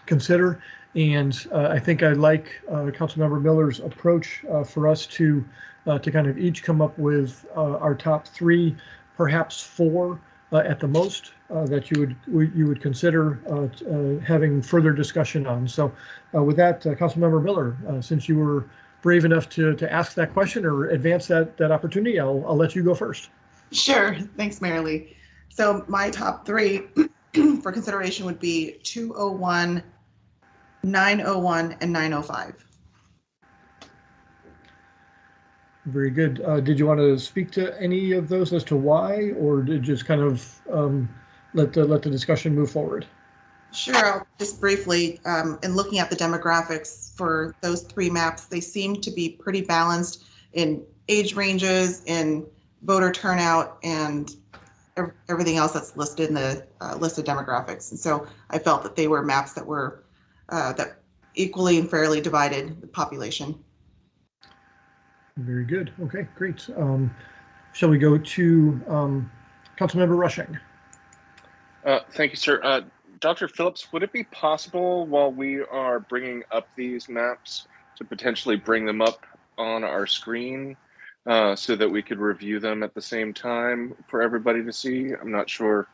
consider, and I think I like Councilmember Miller's approach for us to kind of each come up with our top three, perhaps four. At the most, that you would consider having further discussion on. So, with that, Councilmember Miller, since you were brave enough to ask that question or advance that opportunity, I'll let you go first. Sure, thanks, Mary Lee. So my top three for consideration would be 201, 901, and 905. Very good. Did you want to speak to any of those as to why, or did you just kind of let the discussion move forward? Sure, I'll just briefly, in looking at the demographics for those three maps, they seem to be pretty balanced in age ranges, in voter turnout, and everything else that's listed in the list of demographics. And so I felt that they were maps that were that equally and fairly divided the population. Very good. Okay, great. Shall we go to Councilmember Rushing? Thank you, sir. Dr. Phillips, would it be possible while we are bringing up these maps to potentially bring them up on our screen so that we could review them at the same time for everybody to see? I'm not sure.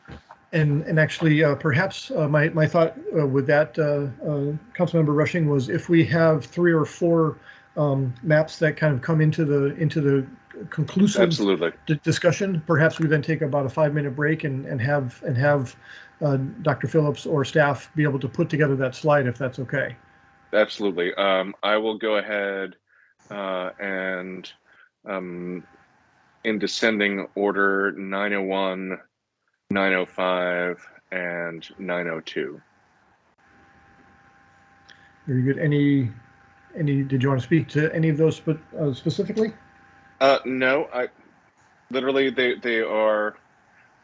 And actually, perhaps my thought with that, Councilmember Rushing, was if we have three or four maps that kind of come into the conclusive discussion, perhaps we then take about a 5-minute break and have Dr. Phillips or staff be able to put together that slide, if that's okay. Absolutely. I will go ahead and in descending order, 901, 905, and 902. Very good. Any? Did you want to speak to any of those specifically? No, literally they are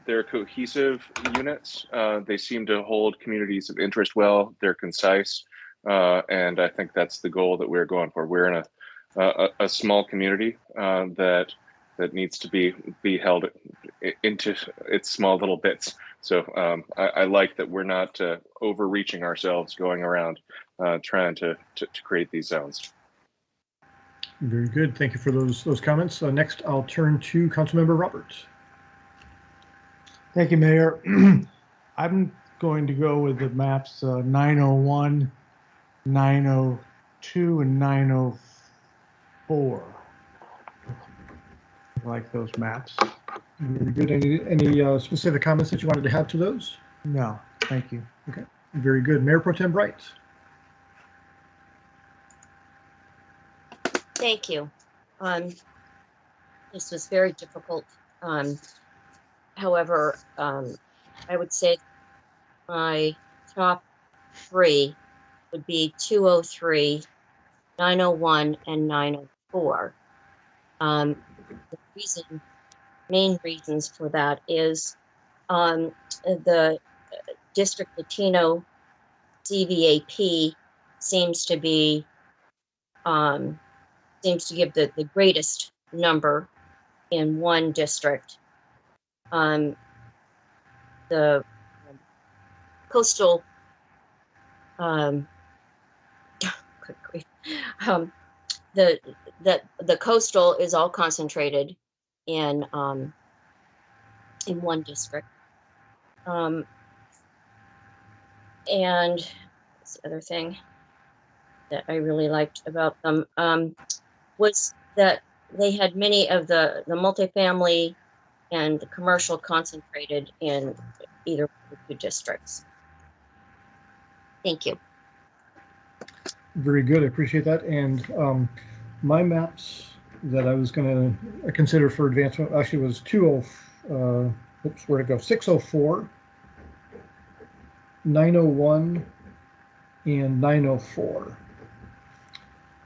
they're cohesive units. They seem to hold communities of interest well. They're concise, and I think that's the goal that we're going for. We're in a small community that needs to be held into its small little bits. So I like that we're not overreaching ourselves, going around trying to create these zones. Very good. Thank you for those comments. Next, I'll turn to Councilmember Roberts. Thank you, Mayor. I'm going to go with the maps 901, 902, and 904. I like those maps. Very good. Any specific comments that you wanted to have to those? No, thank you. Okay, very good. Mayor Pro Tem Bright. Thank you. This was very difficult. However, I would say my top three would be 203, 901, and 904. The main reasons for that is the District Latino CVAP seems to give the greatest number in one district. The coastal the coastal is all concentrated in one district. And this other thing that I really liked about them was that they had many of the multifamily and the commercial concentrated in either of the two districts. Thank you. Very good. I appreciate that. And my maps that I was going to consider for advancement actually was 604, 901, and 904.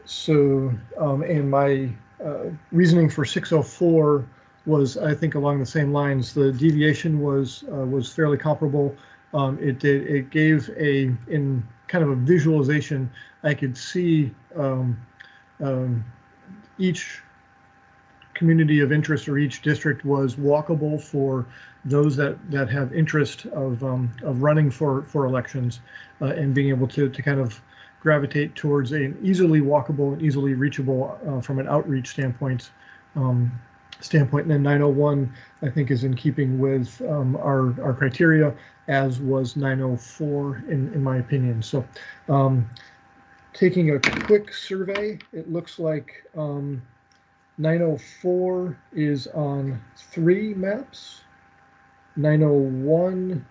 So, and my reasoning for 604 was, I think, along the same lines. The deviation was fairly comparable. It gave in kind of a visualization. I could see each community of interest or each district was walkable for those that have interest of running for elections and being able to kind of gravitate towards an easily walkable and easily reachable from an outreach standpoint. And then 901, I think, is in keeping with our criteria, as was 904 in my opinion. So taking a quick survey, it looks like 904 is on 3 maps. 901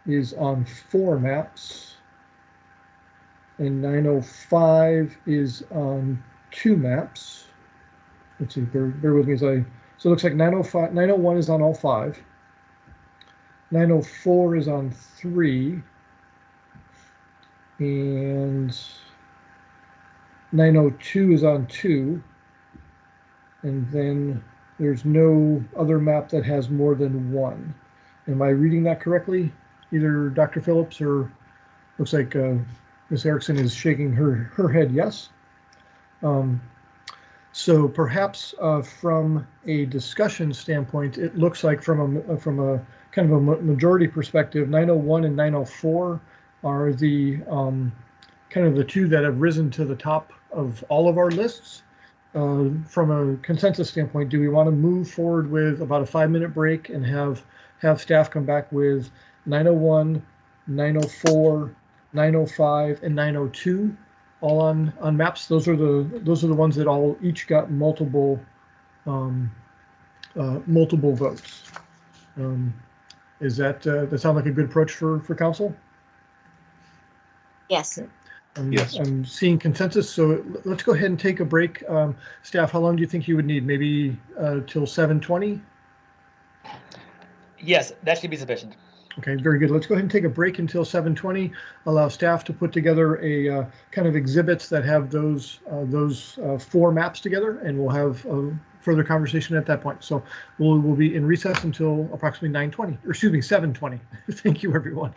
is on 4 maps. And 905 is on 2 maps. Let's see, bear with me as so it looks like 901 is on all 5. 904 is on 3. And 902 is on 2. And then there's no other map that has more than 1. Am I reading that correctly? Either Dr. Phillips or looks like Ms. Erickson is shaking her head yes. So perhaps from a discussion standpoint, it looks like from a kind of a majority perspective, 901 and 904 are the kind of the two that have risen to the top of all of our lists. From a consensus standpoint, do we want to move forward with about a 5-minute break and have staff come back with 901, 904, 905, and 902 all on maps? Those are the ones that all each got multiple votes. Is that sound like a good approach for council? Yes. Okay. Yes. I'm seeing consensus, so let's go ahead and take a break. Staff, how long do you think you would need? Maybe till 7:20? Yes, that should be sufficient. Okay, very good. Let's go ahead and take a break until 7:20. Allow staff to put together a kind of exhibits that have those 4 maps together, and we'll have further conversation at that point. So we'll be in recess until approximately 9:20, or excuse me, 7:20. Thank you, everyone.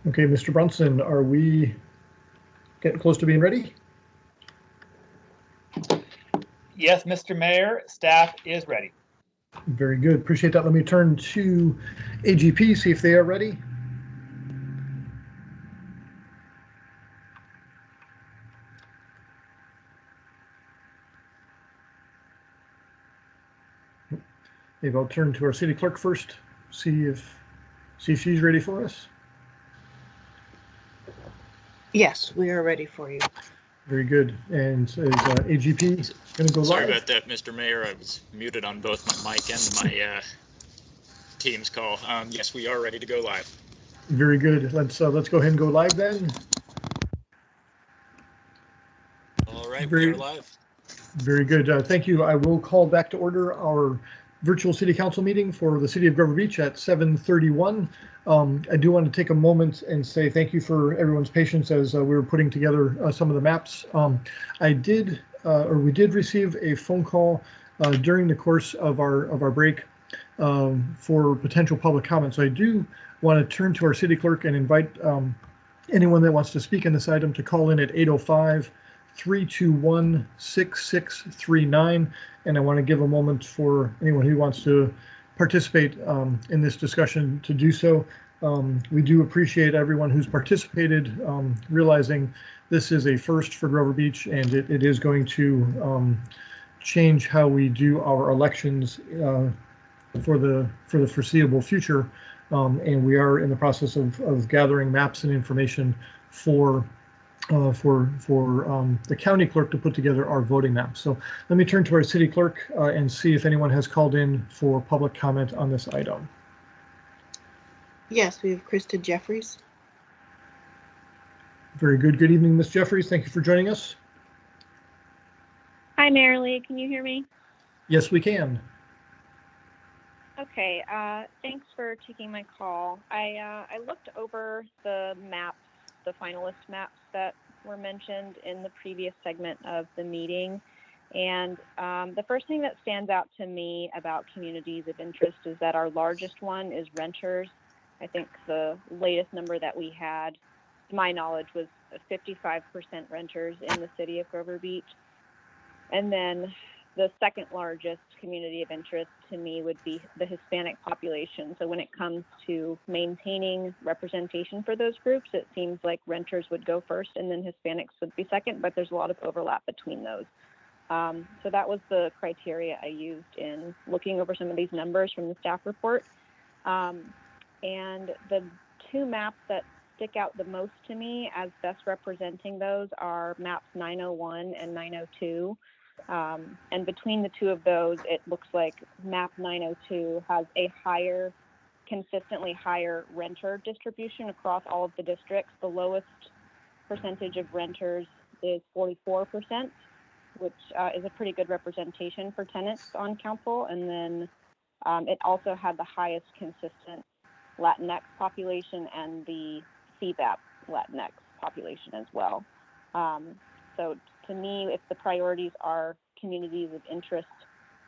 Okay, Mr. Brunson, are we getting close to being ready? Yes, Mr. Mayor, staff is ready. Very good. Appreciate that. Let me turn to AGP, see if they are ready. Maybe I'll turn to our city clerk first, see if she's ready for us. Yes, we are ready for you. Very good. And is AGP going to go live? Sorry about that, Mr. Mayor. I was muted on both my mic and my Teams call. Yes, we are ready to go live. Very good. Let's go ahead and go live then. All right, we are live. Very good. Thank you. I will call back to order our virtual city council meeting for the city of Grover Beach at 7:31. I do want to take a moment and say thank you for everyone's patience as we were putting together some of the maps. We did receive a phone call during the course of our break for potential public comments. So I do want to turn to our city clerk and invite anyone that wants to speak on this item to call in at 805-321-6639. And I want to give a moment for anyone who wants to participate in this discussion to do so. We do appreciate everyone who's participated, realizing this is a first for Grover Beach, and it is going to change how we do our elections for the foreseeable future. And we are in the process of gathering maps and information for the county clerk to put together our voting maps. So let me turn to our city clerk and see if anyone has called in for public comment on this item. Yes, we have Krista Jeffries. Very good. Good evening, Ms. Jeffries. Thank you for joining us. Hi, Marilee. Can you hear me? Yes, we can. Okay. Thanks for taking my call. I looked over the maps, the finalist maps that were mentioned in the previous segment of the meeting. And the first thing that stands out to me about communities of interest is that our largest one is renters. I think the latest number that we had, to my knowledge, was 55% renters in the city of Grover Beach. And then the second largest community of interest to me would be the Hispanic population. So when it comes to maintaining representation for those groups, it seems like renters would go first and then Hispanics would be second, but there's a lot of overlap between those. So that was the criteria I used in looking over some of these numbers from the staff report. And the two maps that stick out the most to me as best representing those are maps 901 and 902. And between the two of those, it looks like map 902 has a consistently higher renter distribution across all of the districts. The lowest percentage of renters is 44%, which is a pretty good representation for tenants on council. And then it also had the highest consistent Latinx population and the CBAP Latinx population as well. So to me, if the priorities are communities of interest,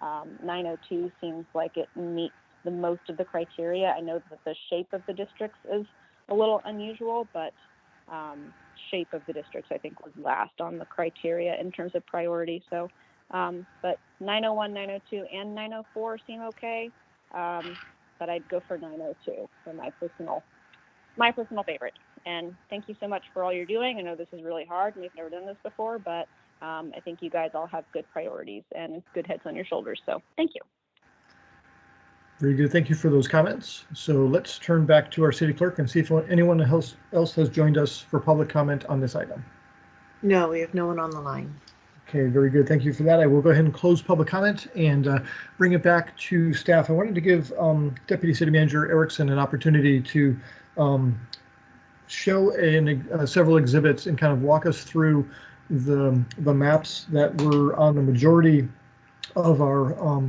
902 seems like it meets the most of the criteria. I know that the shape of the districts is a little unusual, but shape of the districts I think was last on the criteria in terms of priority. So, but 901, 902, and 904 seem okay, but I'd go for 902 for my personal favorite. And thank you so much for all you're doing. I know this is really hard and we've never done this before, but I think you guys all have good priorities and good heads on your shoulders. So thank you. Very good. Thank you for those comments. So let's turn back to our city clerk and see if anyone else has joined us for public comment on this item. No, we have no one on the line. Okay, very good. Thank you for that. I will go ahead and close public comment and bring it back to staff. I wanted to give Deputy City Manager Erickson an opportunity to show several exhibits and kind of walk us through the maps that were on the majority of our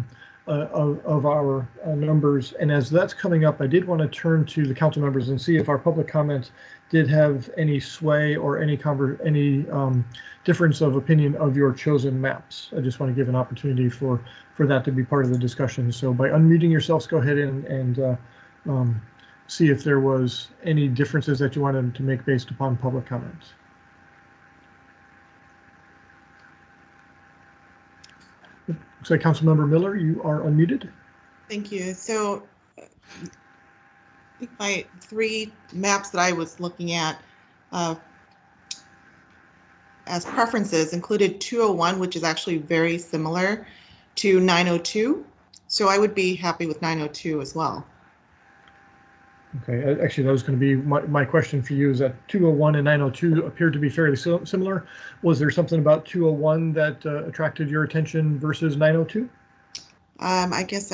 numbers. And as that's coming up, I did want to turn to the council members and see if our public comment did have any sway or any difference of opinion of your chosen maps. I just want to give an opportunity for that to be part of the discussion. So by unmuting yourselves, go ahead and see if there was any differences that you wanted to make based upon public comments. Looks like Councilmember Miller, you are unmuted. Thank you. So I think my 3 maps that I was looking at as preferences included 201, which is actually very similar to 902. So I would be happy with 902 as well. Okay, actually, that was going to be my question for you, is that 201 and 902 appeared to be fairly similar. Was there something about 201 that attracted your attention versus 902? I guess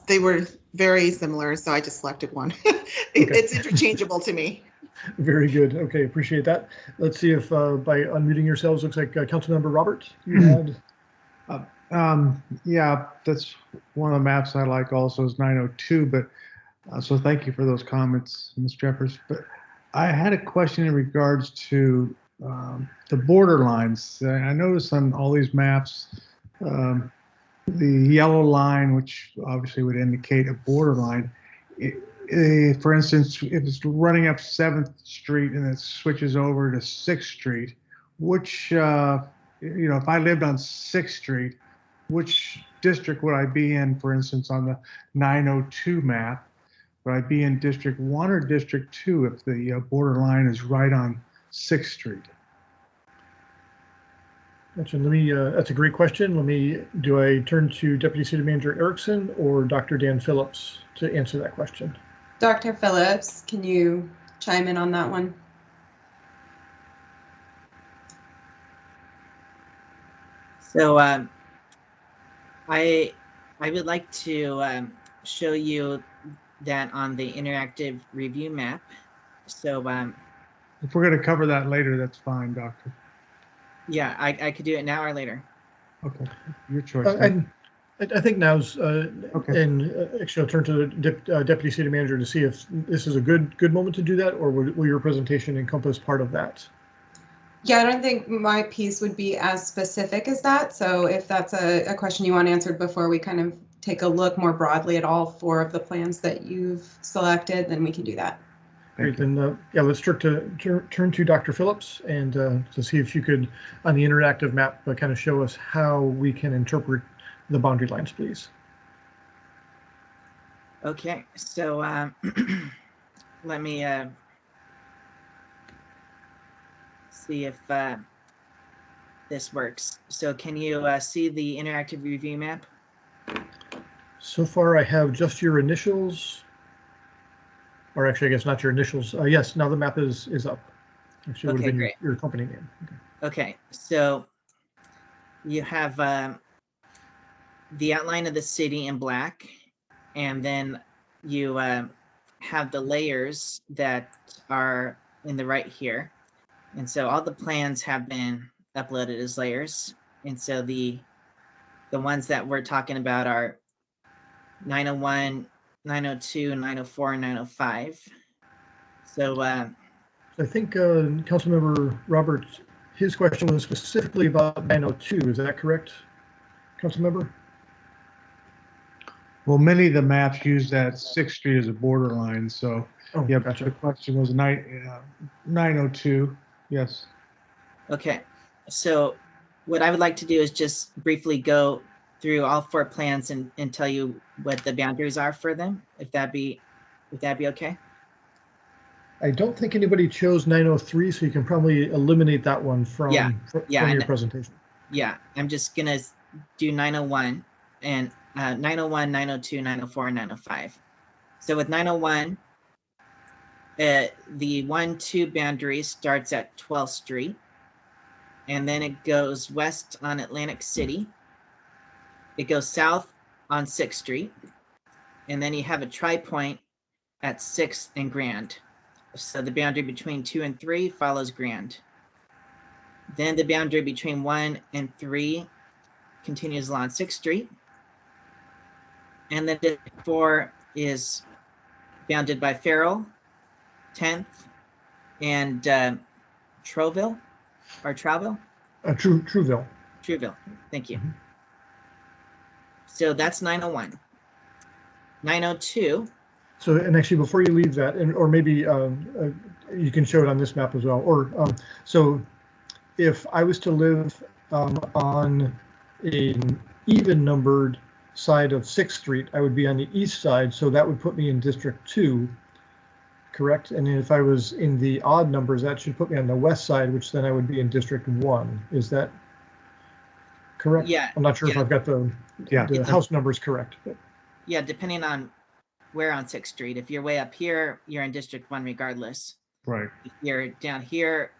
they were very similar, so I just selected one. It's interchangeable to me. Very good. Okay, appreciate that. Let's see if by unmuting yourselves, looks like Councilmember Roberts, you had. Yeah, that's one of the maps I like also is 902, but so thank you for those comments, Ms. Jeffers. But I had a question in regards to the border lines. I noticed on all these maps, the yellow line, which obviously would indicate a border line, for instance, if it's running up 7th Street and it switches over to 6th Street, which, if I lived on 6th Street, which district would I be in, for instance, on the 902 map? Would I be in District 1 or District 2 if the border line is right on 6th Street? Gotcha. That's a great question. Do I turn to Deputy City Manager Erickson or Dr. Dan Phillips to answer that question? Dr. Phillips, can you chime in on that one? So I would like to show you that on the interactive review map. So if we're going to cover that later, that's fine, Doctor. Yeah, I could do it now or later. Okay, your choice. I think now's okay. And actually, I'll turn to the Deputy City Manager to see if this is a good moment to do that, or will your presentation encompass part of that? Yeah, I don't think my piece would be as specific as that. So if that's a question you want answered before we kind of take a look more broadly at all 4 of the plans that you've selected, then we can do that. Great, then yeah, let's turn to Dr. Phillips and to see if you could, on the interactive map, kind of show us how we can interpret the boundary lines, please. Okay, so let me see if this works. So can you see the interactive review map? So far, I have just your initials, or actually, I guess not your initials. Yes, now the map is up. Actually, would have been your company name. Okay, so you have the outline of the city in black, and then you have the layers that are in the right here. And so all the plans have been uploaded as layers. And so the ones that we're talking about are 901, 902, 904, and 905. So I think Councilmember Roberts, his question was specifically about 902. Is that correct, Councilmember? Well, many of the maps use that 6th Street as a borderline. So yeah, gotcha. The question was 902. Yes. Okay, so what I would like to do is just briefly go through all 4 plans and tell you what the boundaries are for them. Would that be okay? I don't think anybody chose 903, so you can probably eliminate that one from your presentation. Yeah, I'm just gonna do 901 and 901, 902, 904, and 905. So with 901, the 1-2 boundary starts at 12th Street, and then it goes west on Atlantic City. It goes south on 6th Street, and then you have a tri-point at 6th and Grand. So the boundary between 2 and 3 follows Grand. Then the boundary between 1 and 3 continues along 6th Street. And then District 4 is bounded by Farrell, 10th, and Trouville, or Trouville? Trouville. Trouville, thank you. So that's 901. 902. So, and actually, before you leave that, or maybe you can show it on this map as well. Or so, if I was to live on an even numbered side of 6th Street, I would be on the east side, so that would put me in District 2, correct? And if I was in the odd numbers, that should put me on the west side, which then I would be in District 1. Is that correct? Yeah. I'm not sure if I've got the house numbers correct. But. Yeah, depending on where on 6th Street. If you're way up here, you're in District 1 regardless. Right. If you're down here,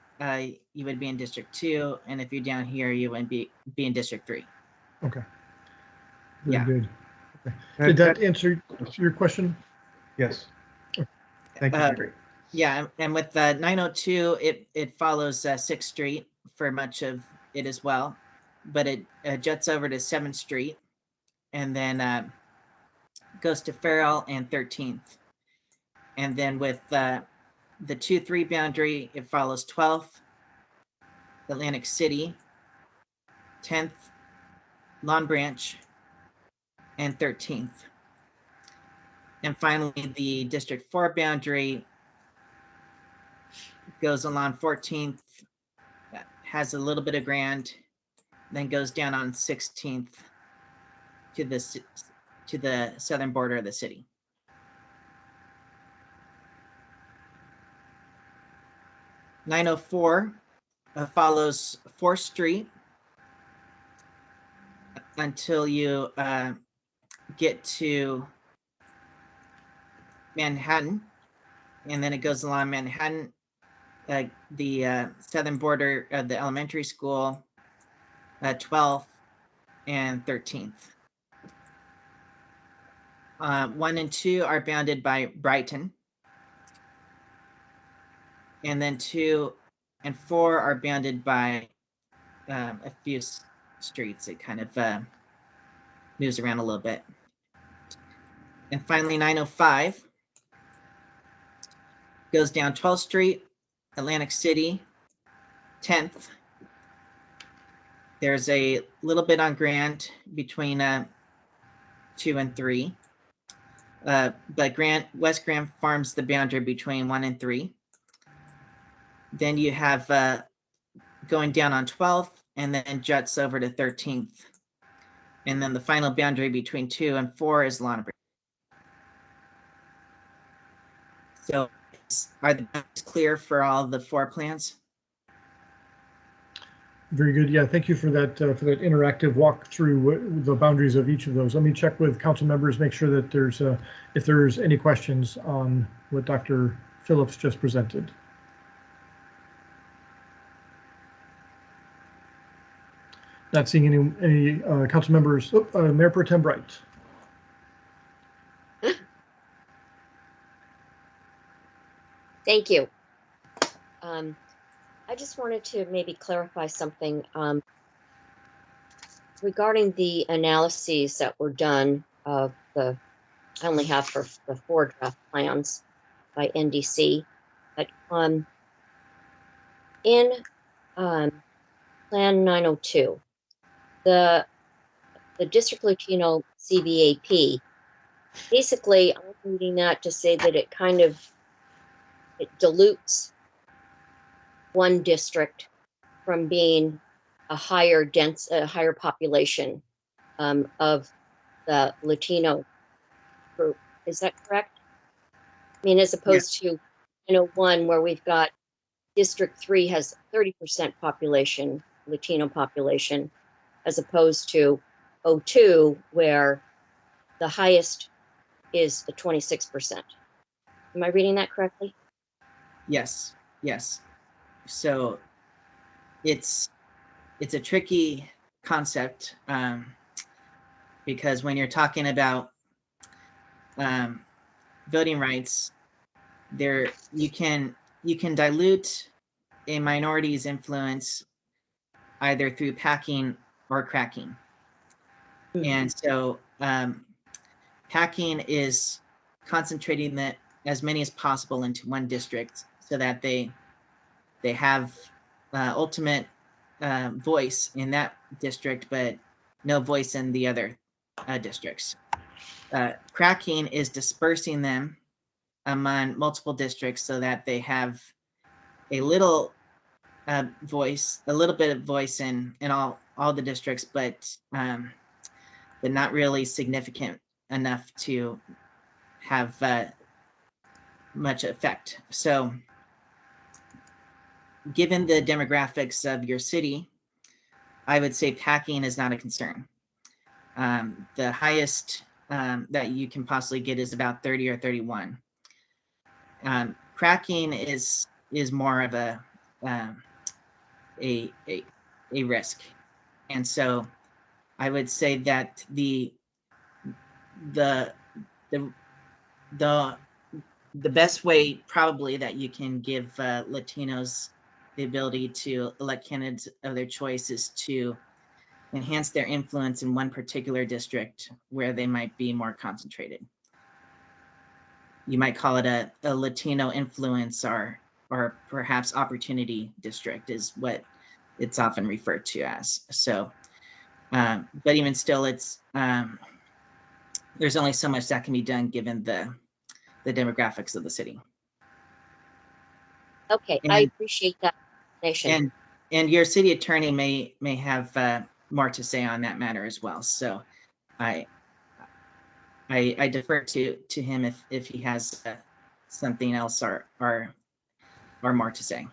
you would be in District 2, and if you're down here, you would be in District 3. Okay. Very Yeah. good. Okay. Did that answer your question? Yes. Thank you. Yeah, and with 902, it follows 6th Street for much of it as well, but it juts over to 7th Street, and then goes to Farrell and 13th. And then with the 2-3 boundary, it follows 12th, Atlantic City, 10th, Long Branch, and 13th. And finally, the District 4 boundary goes along 14th, has a little bit of Grand, then goes down on 16th to the southern border of the city. .904 follows 4th Street until you get to Manhattan, and then it goes along Manhattan, the southern border of the elementary school, 12th and 13th. 1 and 2 are bounded by Brighton. And then 2 and 4 are bounded by a few streets. It kind of moves around a little bit. And finally, 905 goes down 12th Street, Atlantic City, 10th. There's a little bit on Grand between 2 and 3. But West Grand forms the boundary between 1 and 3. Then you have going down on 12th, and then juts over to 13th. And then the final boundary between 2 and 4 is Long Branch. So are the boundaries clear for all the 4 plans? Very good. Yeah, thank you for that interactive walk through the boundaries of each of those. Let me check with council members, make sure that there's if there's any questions on what Dr. Phillips just presented. Not seeing any council members. Mayor Pro Tem Bright. Thank you. I just wanted to maybe clarify something regarding the analyses that were done of I only have for the 4 draft plans by NDC, but in Plan 902, the District Latino CVAP, basically I'm reading that to say that it kind of dilutes one district from being a higher population of the Latino group. Is that correct? I mean, as opposed to, 1 where we've got District 3 has 30% population, Latino population, as opposed to 02 where the highest is the 26%. Am I reading that correctly? Yes. So it's a tricky concept because when you're talking about voting rights, you can dilute a minority's influence either through packing or cracking. And so packing is concentrating as many as possible into one district so that they have ultimate voice in that district, but no voice in the other districts. cracking is dispersing them among multiple districts so that they have a little voice, a little bit of voice in all the districts, but not really significant enough to have much effect. So given the demographics of your city, I would say packing is not a concern. The highest that you can possibly get is about 30 or 31. Cracking is more of a risk, and so I would say that the best way probably that you can give Latinos the ability to elect candidates of their choice is to enhance their influence in one particular district where they might be more concentrated. You might call it a Latino influence or perhaps opportunity district is what it's often referred to as. So, but even still, it's there's only so much that can be done given the demographics of the city. Okay, I appreciate that explanation. And your city attorney may have more to say on that matter as well. So I defer to him if he has something else or more to say.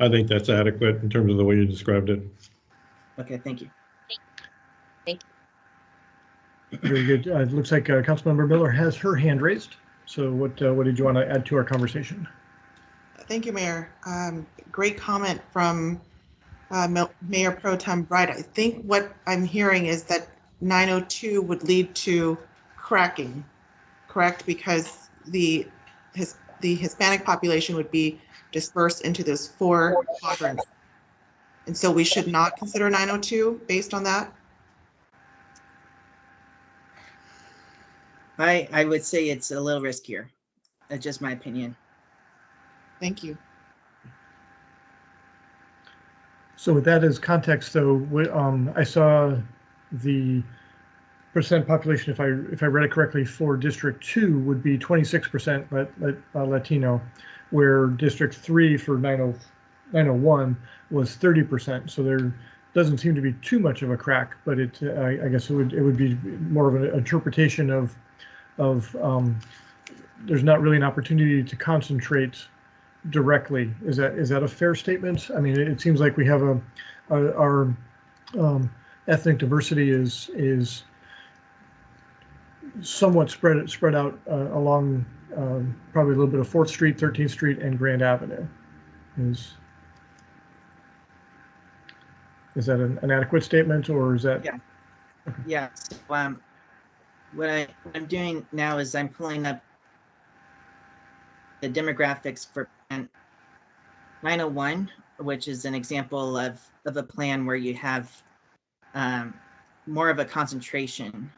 I think that's adequate in terms of the way you described it. Okay, thank you. Very good. It looks like Councilmember Miller has her hand raised. So what did you want to add to our conversation? Thank you, Mayor. Great comment from Mayor Pro Tem Bright. I think what I'm hearing is that 902 would lead to cracking, correct? Because the Hispanic population would be dispersed into those 4 quadrants. And so we should not consider 902 based on that? I would say it's a little riskier. That's just my opinion. Thank you. So with that as context, though, I saw the percent population, if I read it correctly, for District 2 would be 26% Latino, where District 3 for 901 was 30%. So there doesn't seem to be too much of a crack, but I guess it would be more of an interpretation of there's not really an opportunity to concentrate directly. Is that a fair statement? I mean, it seems like we have our ethnic diversity is somewhat spread out along probably a little bit of 4th Street, 13th Street, and Grand Avenue. Is that an adequate statement, or is that? Yeah. Okay. Yeah. So, what I'm doing now is I'm pulling up the demographics for Plan 901, which is an example of a plan where you have more of a concentration.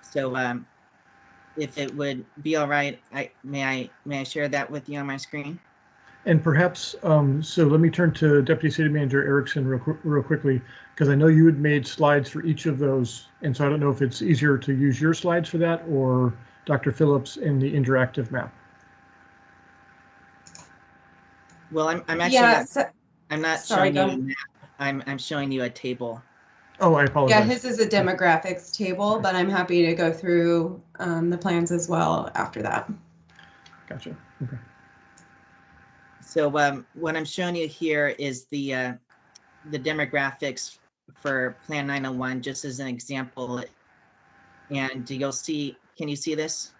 So if it would be all right, may I share that with you on my screen? And perhaps, so let me turn to Deputy City Manager Erickson real quickly, because I know you had made slides for each of those. And so I don't know if it's easier to use your slides for that or Dr. Phillips in the interactive map. Well, I'm actually I'm not sorry, showing you a map. I'm showing you a table. Oh, I apologize. Yeah, his is a demographics table, but I'm happy to go through the plans as well after that. Gotcha. Okay. So what I'm showing you here is the demographics for Plan 901, just as an example. And you'll see, can you see this?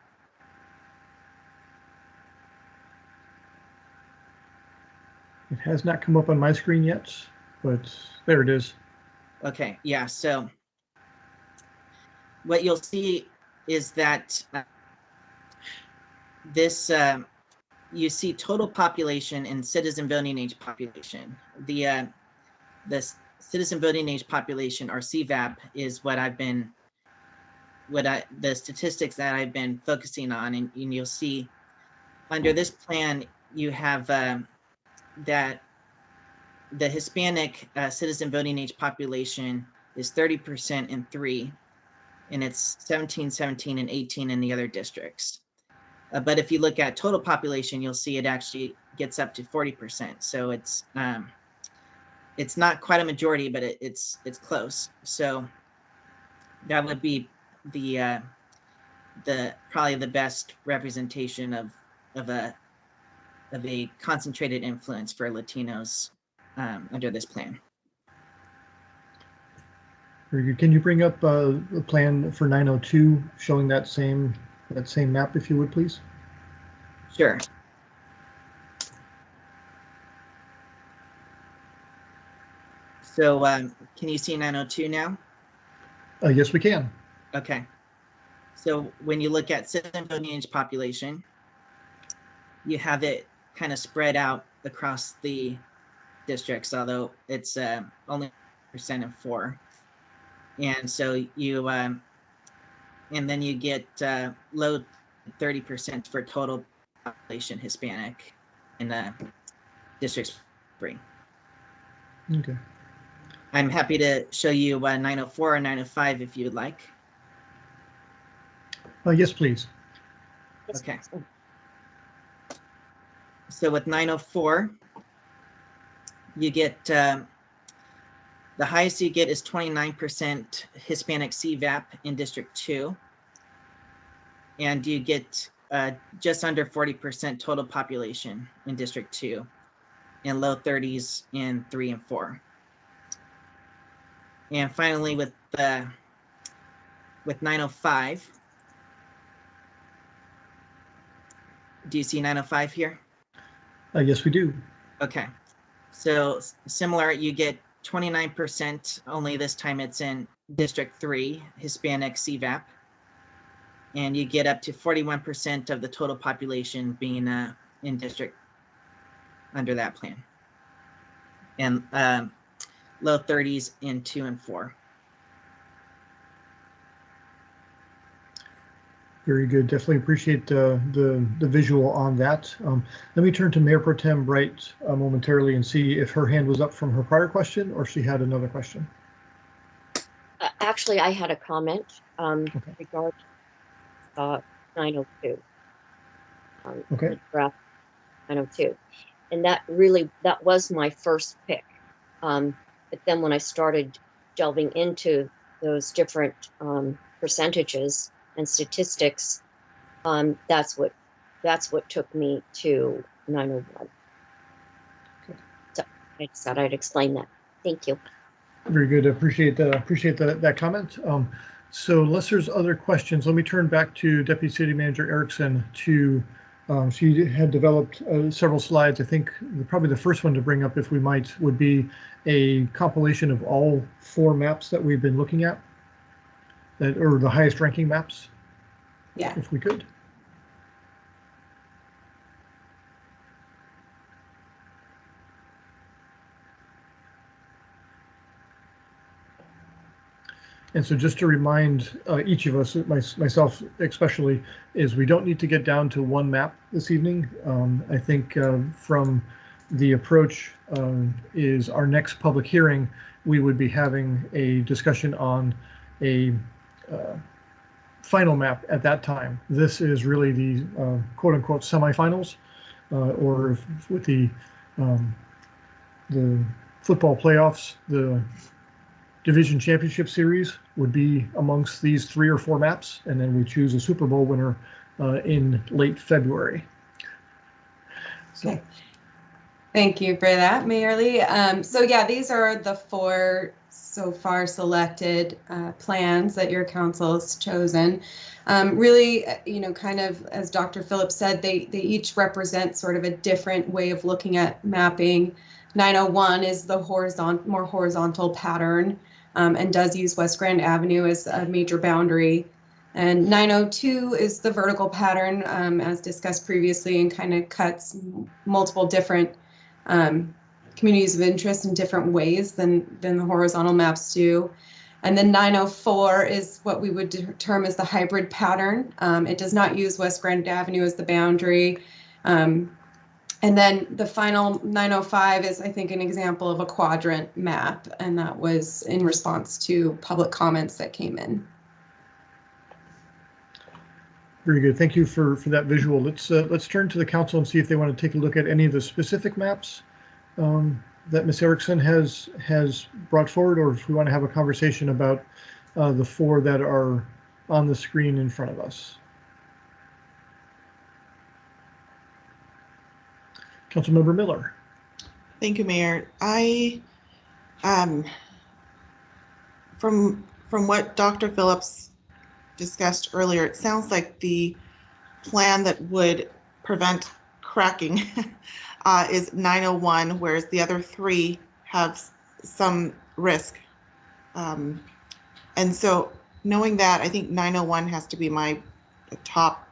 It has not come up on my screen yet, but there it is. Okay, yeah, so what you'll see is that this, you see total population and citizen voting age population. The citizen voting age population, or CVAP, is what the statistics that I've been focusing on, and you'll see under this plan, you have that the Hispanic citizen voting age population is 30% in 3, and it's 17, 17, and 18 in the other districts. But if you look at total population, you'll see it actually gets up to 40%. So it's not quite a majority, but it's close. So that would be the probably the best representation of a concentrated influence for Latinos under this plan. Very good. Can you bring up the plan for 902 showing that same map, if you would, please? Sure. So can you see 902 now? Yes, we can. Okay. So when you look at citizen voting age population, you have it kind of spread out across the districts, although it's only percent of 4. And so you, and then you get low 30% for total population Hispanic in District 3. Okay. I'm happy to show you 904 or 905 if you'd like. Yes, please. Okay. So with 904, you get the highest you get is 29% Hispanic CVAP in District 2. And you get just under 40% total population in District 2 and low 30s in 3 and 4. And finally, with 905, do you see 905 here? Yes, we do. Okay. So similar, you get 29%, only this time it's in District 3, Hispanic CVAP. And you get up to 41% of the total population being in district under that plan. And low 30s in 2 and 4. Very good. Definitely appreciate the visual on that. Let me turn to Mayor Pro Tem Bright momentarily and see if her hand was up from her prior question or she had another question. Actually, I had a comment regarding 902. Okay. Draft 902. And that was my first pick. But then when I started delving into those different percentages and statistics, that's what took me to 901. Okay. So I just thought I'd explain that. Thank you. Very good. Appreciate that comment. So unless there's other questions, let me turn back to Deputy City Manager Erickson to, she had developed several slides. I think probably the first one to bring up, if we might, would be a compilation of all 4 maps that we've been looking at, or the highest ranking maps. Yeah. If we could. And so just to remind each of us, myself especially, is we don't need to get down to one map this evening. I think from the approach is our next public hearing, we would be having a discussion on a final map at that time. This is really the quote unquote semifinals, or with the football playoffs, the Division Championship Series would be amongst these 3 or 4 maps, and then we choose a Super Bowl winner in late February. So. Okay. Thank you for that, Mayor Lee. So yeah, these are the 4 so far selected plans that your council has chosen. Really, kind of as Dr. Phillips said, they each represent sort of a different way of looking at mapping. 901 is the more horizontal pattern. And does use West Grand Avenue as a major boundary. And 902 is the vertical pattern, as discussed previously, and kind of cuts multiple different communities of interest in different ways than the horizontal maps do. And then 904 is what we would term as the hybrid pattern. It does not use West Grand Avenue as the boundary. And then the final 905 is, I think, an example of a quadrant map, and that was in response to public comments that came in. Very good. Thank you for that visual. Let's turn to the council and see if they want to take a look at any of the specific maps that Ms. Erickson has brought forward, or if we want to have a conversation about the 4 that are on the screen in front of us. Councilmember Miller. Thank you, Mayor. From what Dr. Phillips discussed earlier, it sounds like the plan that would prevent cracking is 901, whereas the other 3 have some risk. And so knowing that, I think 901 has to be my top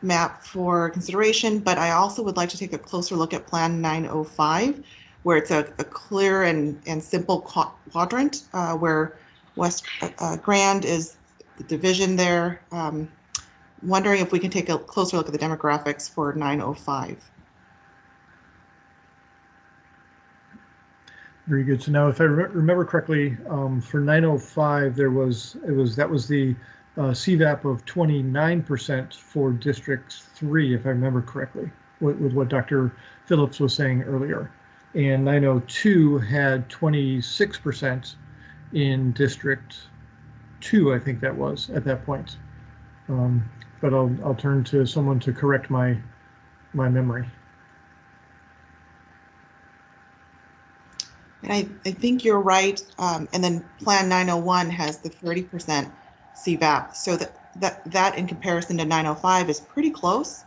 map for consideration, but I also would like to take a closer look at Plan 905, where it's a clear and simple quadrant where West Grand is the division there. Wondering if we can take a closer look at the demographics for 905. Very good. So now, if I remember correctly, for 905, that was the CVAP of 29% for District 3, if I remember correctly, with what Dr. Phillips was saying earlier. And 902 had 26% in District 2, I think that was at that point. But I'll turn to someone to correct my memory. And I think you're right. And then Plan 901 has the 30% CVAP. So that in comparison to 905 is pretty close.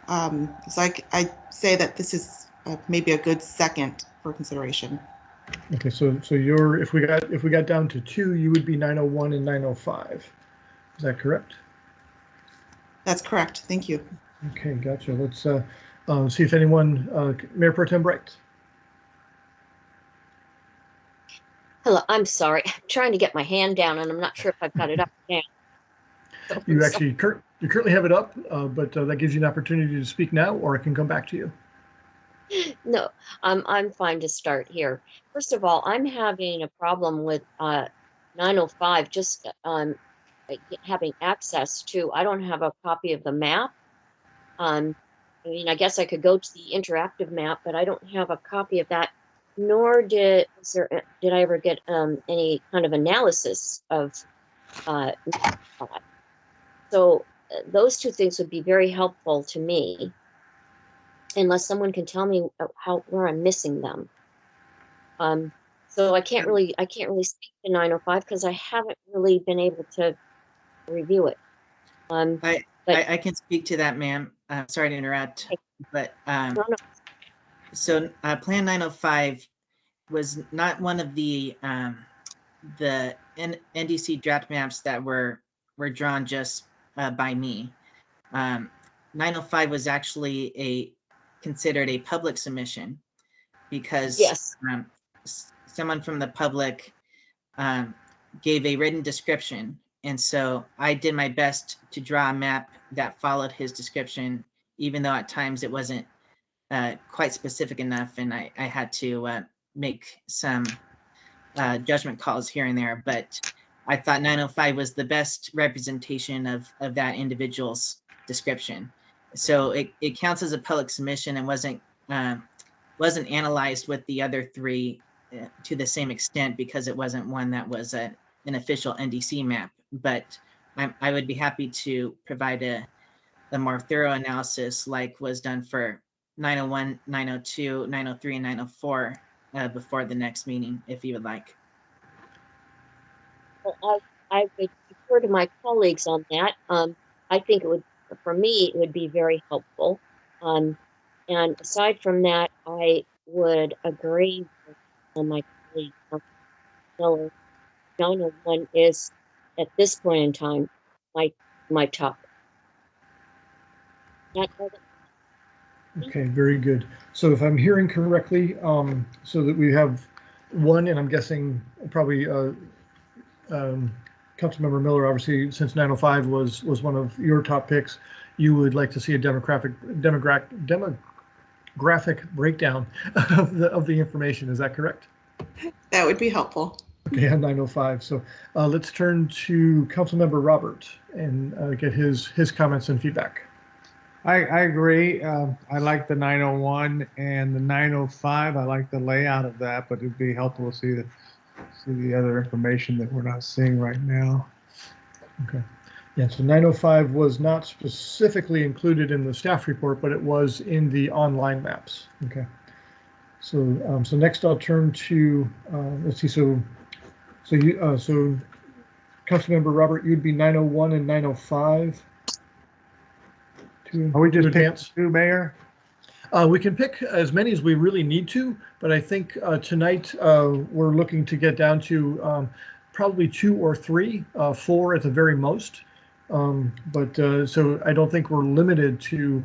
So I say that this is maybe a good second for consideration. Okay, so if we got down to 2, you would be 901 and 905. Is that correct? That's correct. Thank you. Okay, gotcha. Let's see if anyone, Mayor Pro Tem Bright. Hello, I'm sorry. I'm trying to get my hand down and I'm not sure if I've got it up now. So, You actually you currently have it up, but that gives you an opportunity to speak now, or I can come back to you. No, I'm fine to start here. First of all, I'm having a problem with 905, just having access to. I don't have a copy of the map. I mean, I guess I could go to the interactive map, but I don't have a copy of that. Nor did I ever get any kind of analysis of so those 2 things would be very helpful to me, unless someone can tell me where I'm missing them. So I can't really speak to 905 because I haven't really been able to review it. I can speak to that, ma'am. Sorry to interrupt, but No. so Plan 905 was not one of the NDC draft maps that were drawn just by me. 905 was actually considered a public submission because Yes. Someone from the public gave a written description. And so I did my best to draw a map that followed his description, even though at times it wasn't quite specific enough. And I had to make some judgment calls here and there. But I thought 905 was the best representation of that individual's description. So it counts as a public submission and wasn't analyzed with the other 3 to the same extent because it wasn't one that was an official NDC map. But I would be happy to provide a more thorough analysis like was done for 901, 902, 903, and 904 before the next meeting, if you would like. Well, I would defer to my colleagues on that. I think for me, it would be very helpful. And aside from that, I would agree with my colleague. 901 is, at this point in time, my top. Okay, very good. So if I'm hearing correctly, so that we have 1, and I'm guessing probably Councilmember Miller, obviously, since 905 was one of your top picks, you would like to see a demographic breakdown of the information. Is that correct? That would be helpful. Okay, on 905. So let's turn to Councilmember Robert and get his comments and feedback. I agree. I like the 901 and the 905. I like the layout of that, but it'd be helpful to see the other information that we're not seeing right now. Okay. Yeah, so 905 was not specifically included in the staff report, but it was in the online maps. Okay. So so next I'll turn to let's see. So Councilmember Robert, you'd be 901 and 905. Are we just advance? Two, Mayor? We can pick as many as we really need to, but I think tonight we're looking to get down to probably 2 or 3, 4 at the very most. So I don't think we're limited to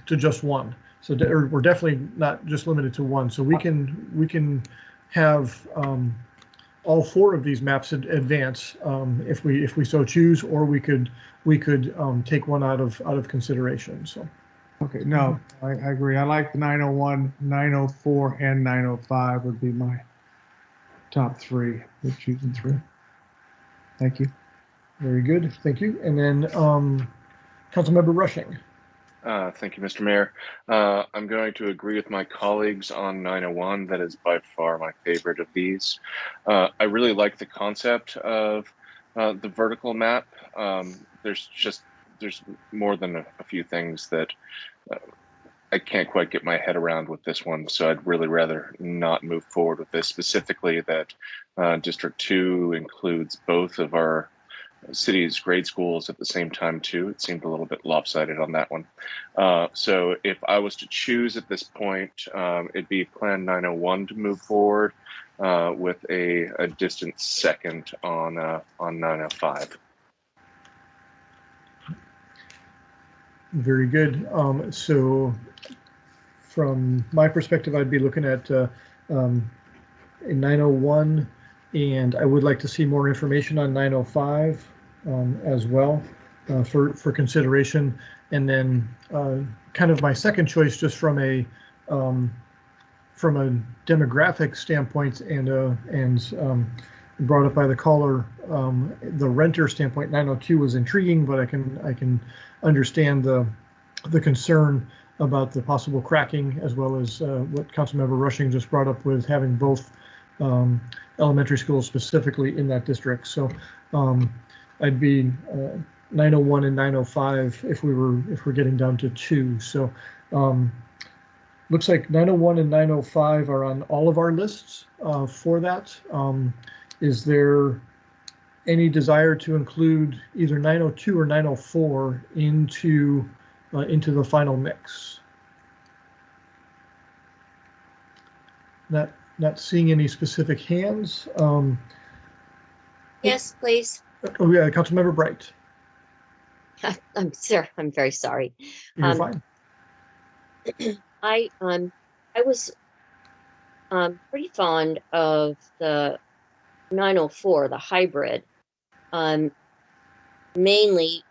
just one. So we're definitely not just limited to one. So we can have all 4 of these maps advance if we so choose, or we could take one out of consideration. So. Okay, no, I agree. I like the 901, 904, and 905 would be my top 3. We're choosing 3. Thank you. Very good. Thank you. And then Councilmember Rushing. Thank you, Mr. Mayor. I'm going to agree with my colleagues on 901. That is by far my favorite of these. I really like the concept of the vertical map. There's more than a few things that I can't quite get my head around with this one, so I'd really rather not move forward with this. Specifically, that District 2 includes both of our city's grade schools at the same time too. It seemed a little bit lopsided on that one. So if I was to choose at this point, it'd be Plan 901 to move forward with a distant second on 905. Very good. So from my perspective, I'd be looking at a 901, and I would like to see more information on 905 as well for consideration. And then kind of my second choice, just from a demographic standpoint and brought up by the caller, the renter standpoint, 902 was intriguing, but I can understand the concern about the possible cracking, as well as what Councilmember Rushing just brought up with having both elementary schools specifically in that district. So I'd be 901 and 905 if we're getting down to 2. So looks like 901 and 905 are on all of our lists for that. Is there any desire to include either 902 or 904 into the final mix? Not seeing any specific hands. Yes, please. Oh yeah, Councilmember Bright. I'm very sorry. You're fine. I was pretty fond of the 904, the hybrid, mainly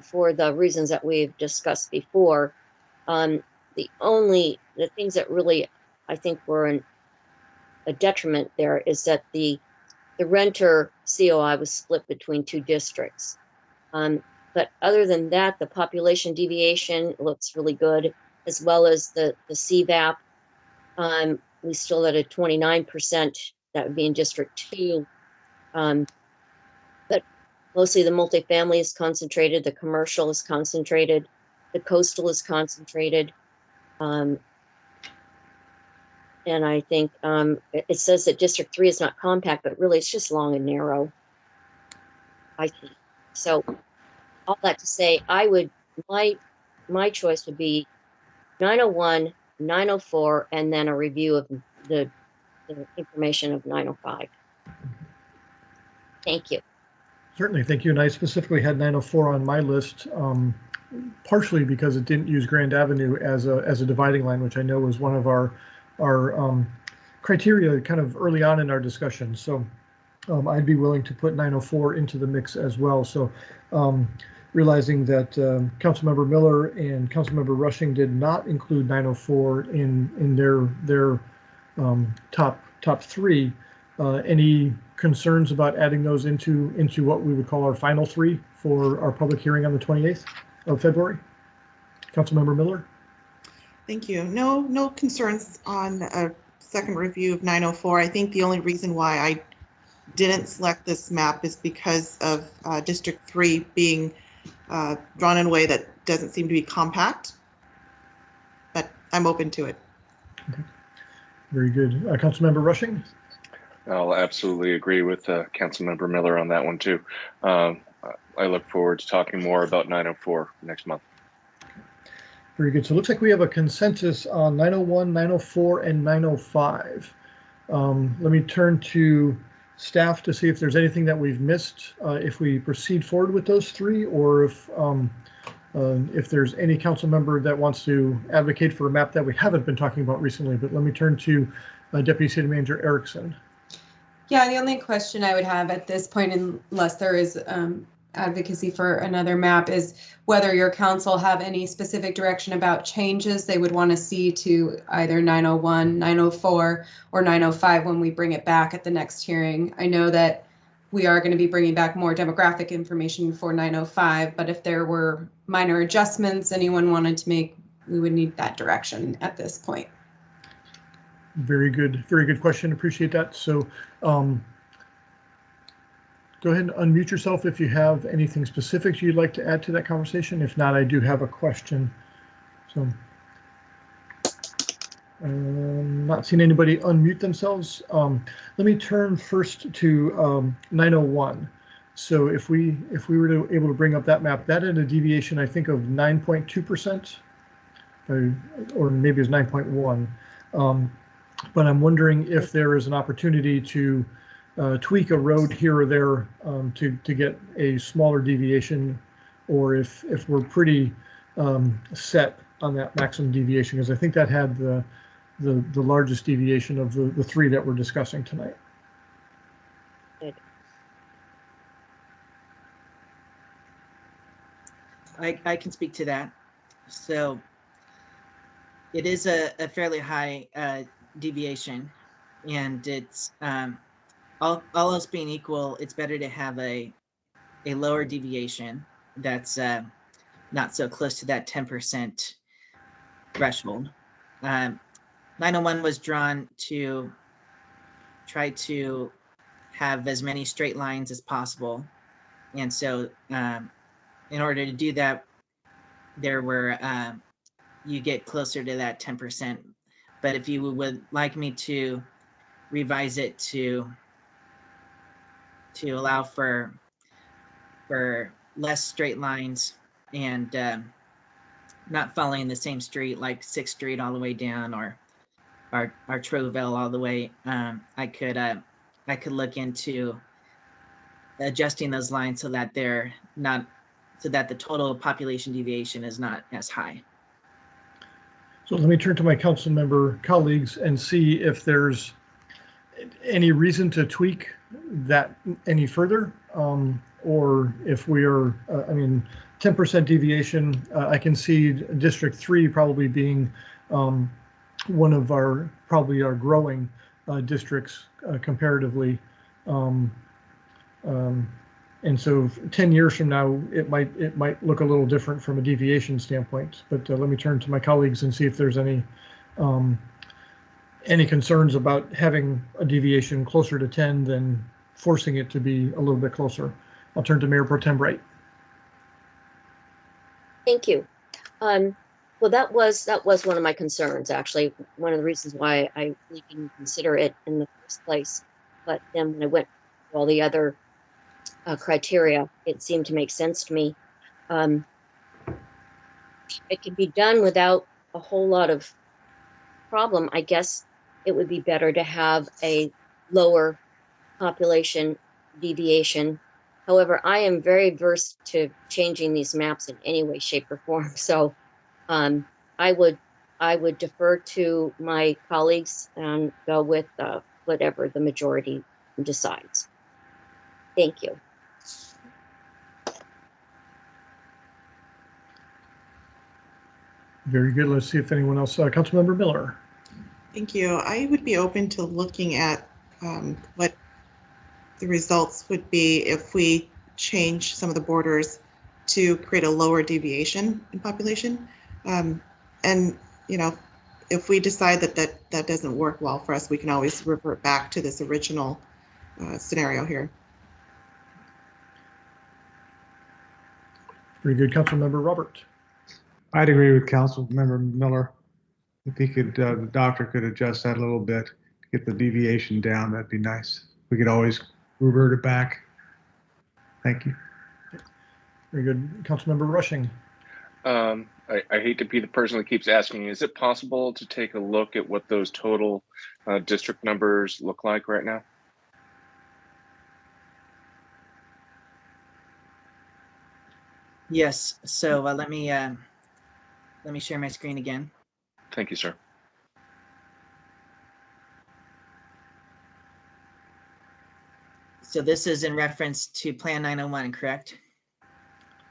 for the reasons that we've discussed before. The things that really I think were a detriment there is that the renter COI was split between 2 districts. But other than that, the population deviation looks really good, as well as the CVAP. We still at a 29%, that would be in District 2. But mostly the multifamily is concentrated, the commercial is concentrated, the coastal is concentrated. And I think it says that District 3 is not compact, but really it's just long and narrow, I think. So all that to say, my choice would be 901, 904, and then a review of the information of 905. Thank you. Certainly, thank you. And I specifically had 904 on my list, partially because it didn't use Grand Avenue as a dividing line, which I know was one of our criteria kind of early on in our discussion. So I'd be willing to put 904 into the mix as well. So realizing that Councilmember Miller and Councilmember Rushing did not include 904 in their top 3, Any concerns about adding those into what we would call our final three for our public hearing on the 28th of February? Councilmember Miller? Thank you. No concerns on a second review of 904. I think the only reason why I didn't select this map is because of District 3 being drawn in a way that doesn't seem to be compact, but I'm open to it. Okay. Very good. Councilmember Rushing? I'll absolutely agree with Councilmember Miller on that one too. I look forward to talking more about 904 next month. Very good. So it looks like we have a consensus on 901, 904, and 905. Let me turn to staff to see if there's anything that we've missed, if we proceed forward with those three, or if there's any council member that wants to advocate for a map that we haven't been talking about recently. But let me turn to Deputy City Manager Erickson. Yeah, the only question I would have at this point, unless there is advocacy for another map, is whether your council have any specific direction about changes they would want to see to either 901, 904, or 905 when we bring it back at the next hearing. I know that we are going to be bringing back more demographic information for 905, but if there were minor adjustments anyone wanted to make, we would need that direction at this point. Very good question. Appreciate that. So go ahead and unmute yourself if you have anything specific you'd like to add to that conversation. If not, I do have a question. So not seeing anybody unmute themselves. Let me turn first to 901. So if we were able to bring up that map, that had a deviation, I think, of 9.2%, or maybe it was 9.1. But I'm wondering if there is an opportunity to tweak a road here or there to get a smaller deviation, or if we're pretty set on that maximum deviation, because I think that had the largest deviation of the three that we're discussing tonight. I can speak to that. So it is a fairly high deviation, and it's all else being equal, it's better to have a lower deviation that's not so close to that 10% threshold. 901 was drawn to try to have as many straight lines as possible, and so in order to do that, there were you get closer to that 10%. But if you would like me to revise it to allow for less straight lines and not following the same street, like 6th Street all the way down, or our Troville all the way, I could look into adjusting those lines so that they're not, so that the total population deviation is not as high. So let me turn to my council member colleagues and see if there's any reason to tweak that any further, or if we are, 10% deviation, I can see District 3 probably being one of our growing districts comparatively. And so 10 years from now, it might look a little different from a deviation standpoint. But let me turn to my colleagues and see if there's any concerns about having a deviation closer to 10 than forcing it to be a little bit closer. I'll turn to Mayor Pro Tem Bright. Thank you. Well, that was one of my concerns, actually. One of the reasons why I really didn't consider it in the first place. But then when I went through all the other criteria, it seemed to make sense to me. It could be done without a whole lot of problem. I guess it would be better to have a lower population deviation. However, I am very versed to changing these maps in any way, shape, or form. So I would defer to my colleagues and go with whatever the majority decides. Thank you. Very good. Let's see if anyone else, Councilmember Miller. Thank you. I would be open to looking at what the results would be if we change some of the borders to create a lower deviation in population. And, you know, if we decide that doesn't work well for us, we can always revert back to this original scenario here. Very good. Councilmember Robert. I'd agree with Councilmember Miller. If he could, the doctor could adjust that a little bit, get the deviation down, that'd be nice. We could always revert it back. Thank you. Very good. Councilmember Rushing. I hate to be the person that keeps asking, is it possible to take a look at what those total district numbers look like right now? Yes, so let me share my screen again. Thank you, sir. So this is in reference to Plan 901, correct?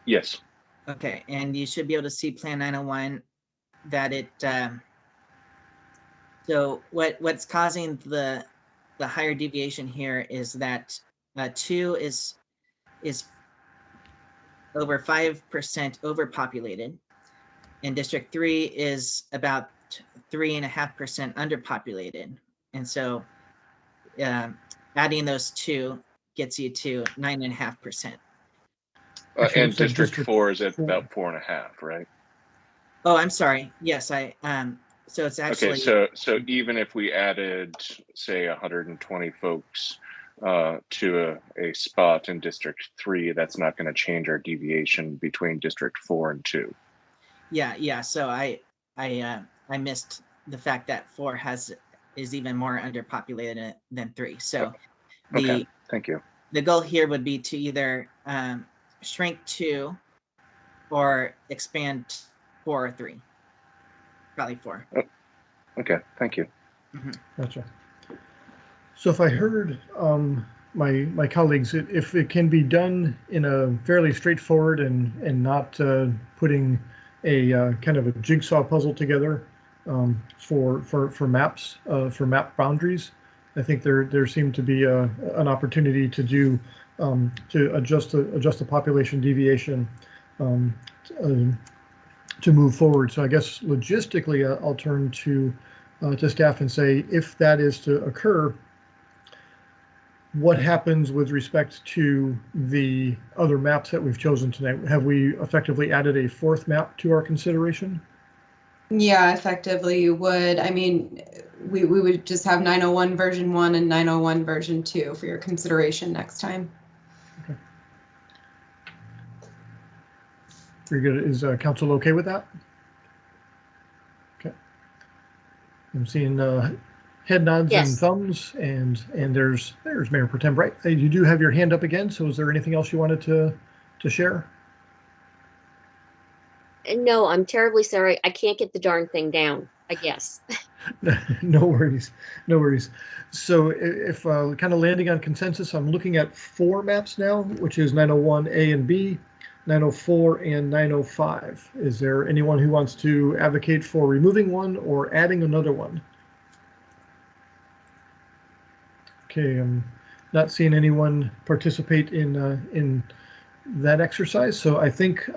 Yes. Okay, and you should be able to see Plan 901 that it, so what's causing the higher deviation here is that 2 is over 5% overpopulated, and District 3 is about 3.5% underpopulated. And so adding those two gets you to 9.5%. And District 4 is at about 4.5, right? Oh, I'm sorry. Yes, so it's actually. Okay, so even if we added, say, 120 folks to a spot in District 3, that's not going to change our deviation between District 4 and 2. Yeah. So I missed the fact that 4 is even more underpopulated than 3. So okay, thank you. The goal here would be to either shrink 2 or expand 4 or 3. Probably 4. Oh, okay, thank you. Mm-hmm. Gotcha. So if I heard my colleagues, if it can be done in a fairly straightforward and not putting a kind of a jigsaw puzzle together for maps, for map boundaries, I think there seemed to be an opportunity to do to adjust the population deviation to move forward. So I guess logistically, I'll turn to staff and say, if that is to occur, what happens with respect to the other maps that we've chosen tonight? Have we effectively added a 4th map to our consideration? Yeah, effectively you would. I mean, we would just have 901 version 1 and 901 version 2 for your consideration next time. Okay. Very good. Is council okay with that? Okay. I'm seeing head nods Yes. and thumbs, and there's Mayor Pro Tem Bright. You do have your hand up again. So is there anything else you wanted to share? No, I'm terribly sorry. I can't get the darn thing down, I guess. No worries. No worries. So if kind of landing on consensus, I'm looking at 4 maps now, which is 901 A and B, 904 and 905. Is there anyone who wants to advocate for removing one or adding another one? Okay, I'm not seeing anyone participate in that exercise. So I think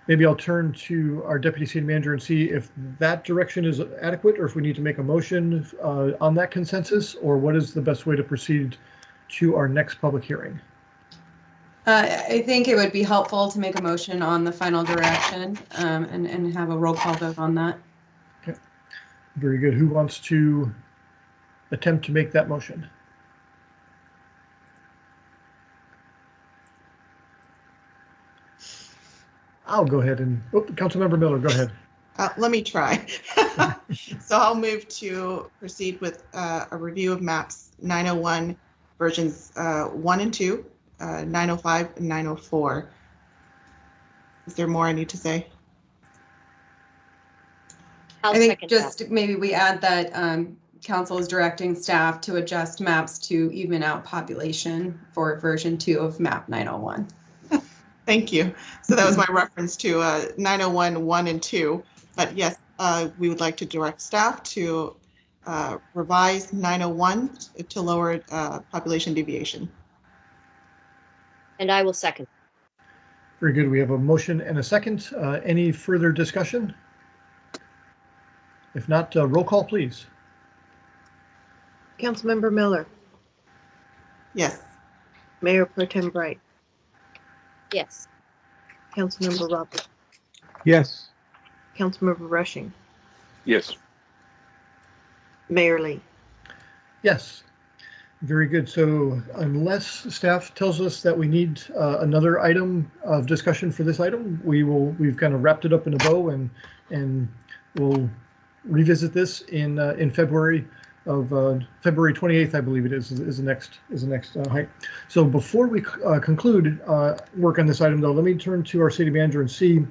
maybe I'll turn to our Deputy City Manager and see if that direction is adequate, or if we need to make a motion on that consensus, or what is the best way to proceed to our next public hearing. I think it would be helpful to make a motion on the final direction and have a roll call vote on that. Okay, very good. Who wants to attempt to make that motion? I'll go ahead and, Councilmember Miller, go ahead. Let me try. So I'll move to proceed with a review of maps 901 versions 1 and 2, 905 and 904. Is there more I need to say? I think just maybe we add that council is directing staff to adjust maps to even out population for version 2 of map 901. Thank you. So that was my reference to 901, 1 and 2. But yes, we would like to direct staff to revise 901 to lower population deviation. And I will second. Very good. We have a motion and a second. Any further discussion? If not, roll call, please. Councilmember Miller, Yes. Mayor Pro Tem Bright, Yes. Councilmember Roberts, Yes. Councilmember Rushing, Yes. Mayor Lee. Yes. Very good. So unless staff tells us that we need another item of discussion for this item, we've kind of wrapped it up in a bow and we'll revisit this in February of February 28th, I believe it is the next hike. So before we conclude work on this item, though, let me turn to our city manager and see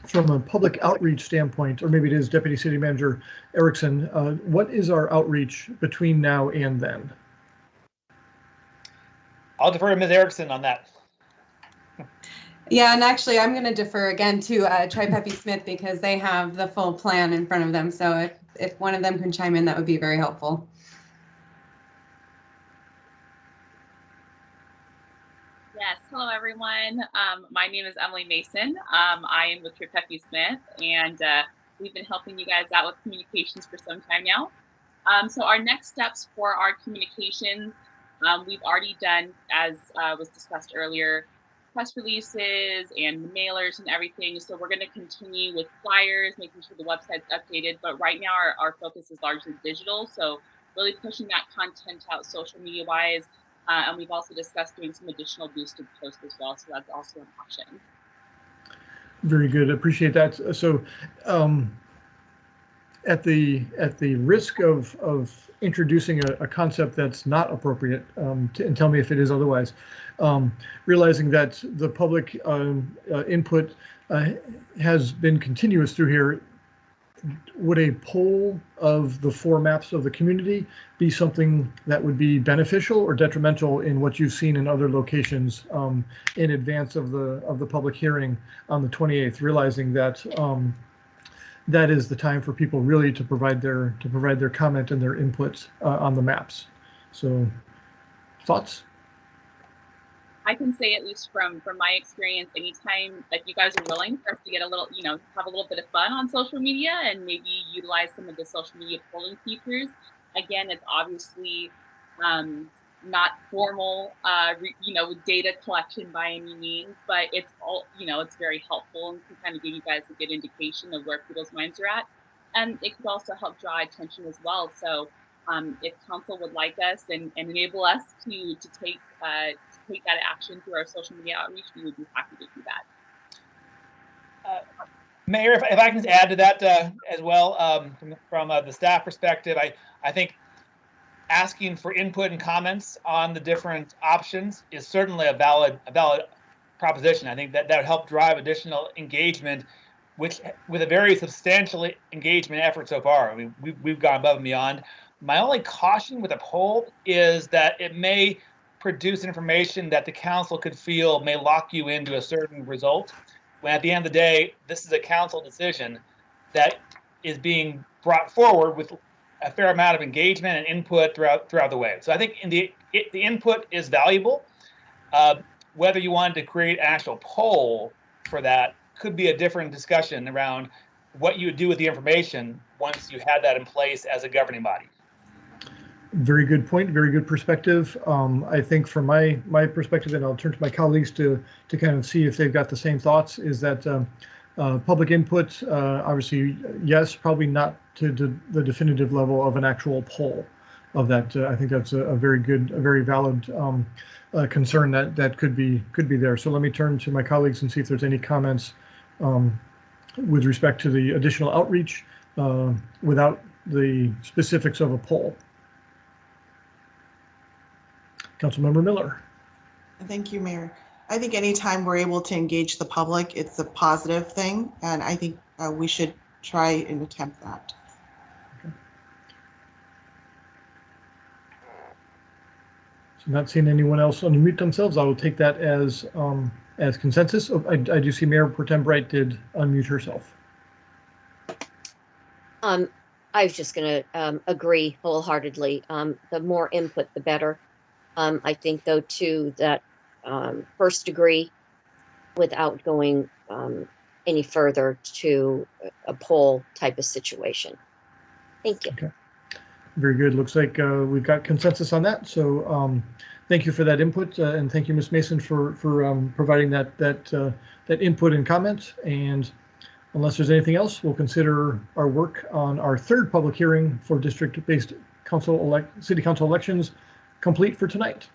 from a public outreach standpoint, or maybe it is Deputy City Manager Erickson, what is our outreach between now and then? I'll defer to Ms. Erickson on that. Yeah, and actually, I'm going to defer again to Tri-Peppy Smith because they have the full plan in front of them. So if one of them can chime in, that would be very helpful. Yes, hello everyone. My name is Emily Mason. I am with Tri-Peppy Smith, and we've been helping you guys out with communications for some time now. So our next steps for our communications, we've already done, as was discussed earlier, press releases and mailers and everything. So we're going to continue with flyers, making sure the website's updated. But right now our focus is largely digital. So really pushing that content out social media wise. And we've also discussed doing some additional boosted posts as well. So that's also an option. Very good. Appreciate that. So at the risk of introducing a concept that's not appropriate, and tell me if it is otherwise, realizing that the public input has been continuous through here, would a poll of the 4 maps of the community be something that would be beneficial or detrimental in what you've seen in other locations in advance of the public hearing on the 28th, realizing that that is the time for people really to provide their comment and their input on the maps. So thoughts? I can say, at least from my experience, anytime that you guys are willing for us to get a little, have a little bit of fun on social media and maybe utilize some of the social media polling features. Again, it's obviously not formal, data collection by any means, but it's all, it's very helpful and can kind of give you guys a good indication of where people's minds are at. And it could also help draw attention as well. So if council would like us and enable us to take that action through our social media outreach, we would be happy to do that. Mayor, if I can just add to that as well, from the staff perspective, I think asking for input and comments on the different options is certainly a valid proposition. I think that would help drive additional engagement, which with a very substantial engagement effort so far. I mean, we've gone above and beyond. My only caution with a poll is that it may produce information that the council could feel may lock you into a certain result, when at the end of the day, this is a council decision that is being brought forward with a fair amount of engagement and input throughout the way. So I think the input is valuable. Whether you wanted to create an actual poll for that could be a different discussion around what you would do with the information once you had that in place as a governing body. Very good point. Very good perspective. I think from my perspective, and I'll turn to my colleagues to kind of see if they've got the same thoughts, is that public input, obviously, yes, probably not to the definitive level of an actual poll of that. I think that's a very good, a very valid concern that could be there. So let me turn to my colleagues and see if there's any comments with respect to the additional outreach without the specifics of a poll. Councilmember Miller. Thank you, Mayor. I think anytime we're able to engage the public, it's a positive thing, and I think we should try and attempt that. Okay. So not seeing anyone else unmute themselves, I will take that as consensus. Oh, I do see Mayor Pro Tem Bright did unmute herself. I was just going to agree wholeheartedly. The more input, the better. I think, though, too, that first degree without going any further to a poll type of situation. Thank you. Okay. Very good. Looks like we've got consensus on that. So thank you for that input, and thank you, Ms. Mason, for providing that input and comments. And unless there's anything else, we'll consider our work on our third public hearing for district-based city council elections complete for tonight.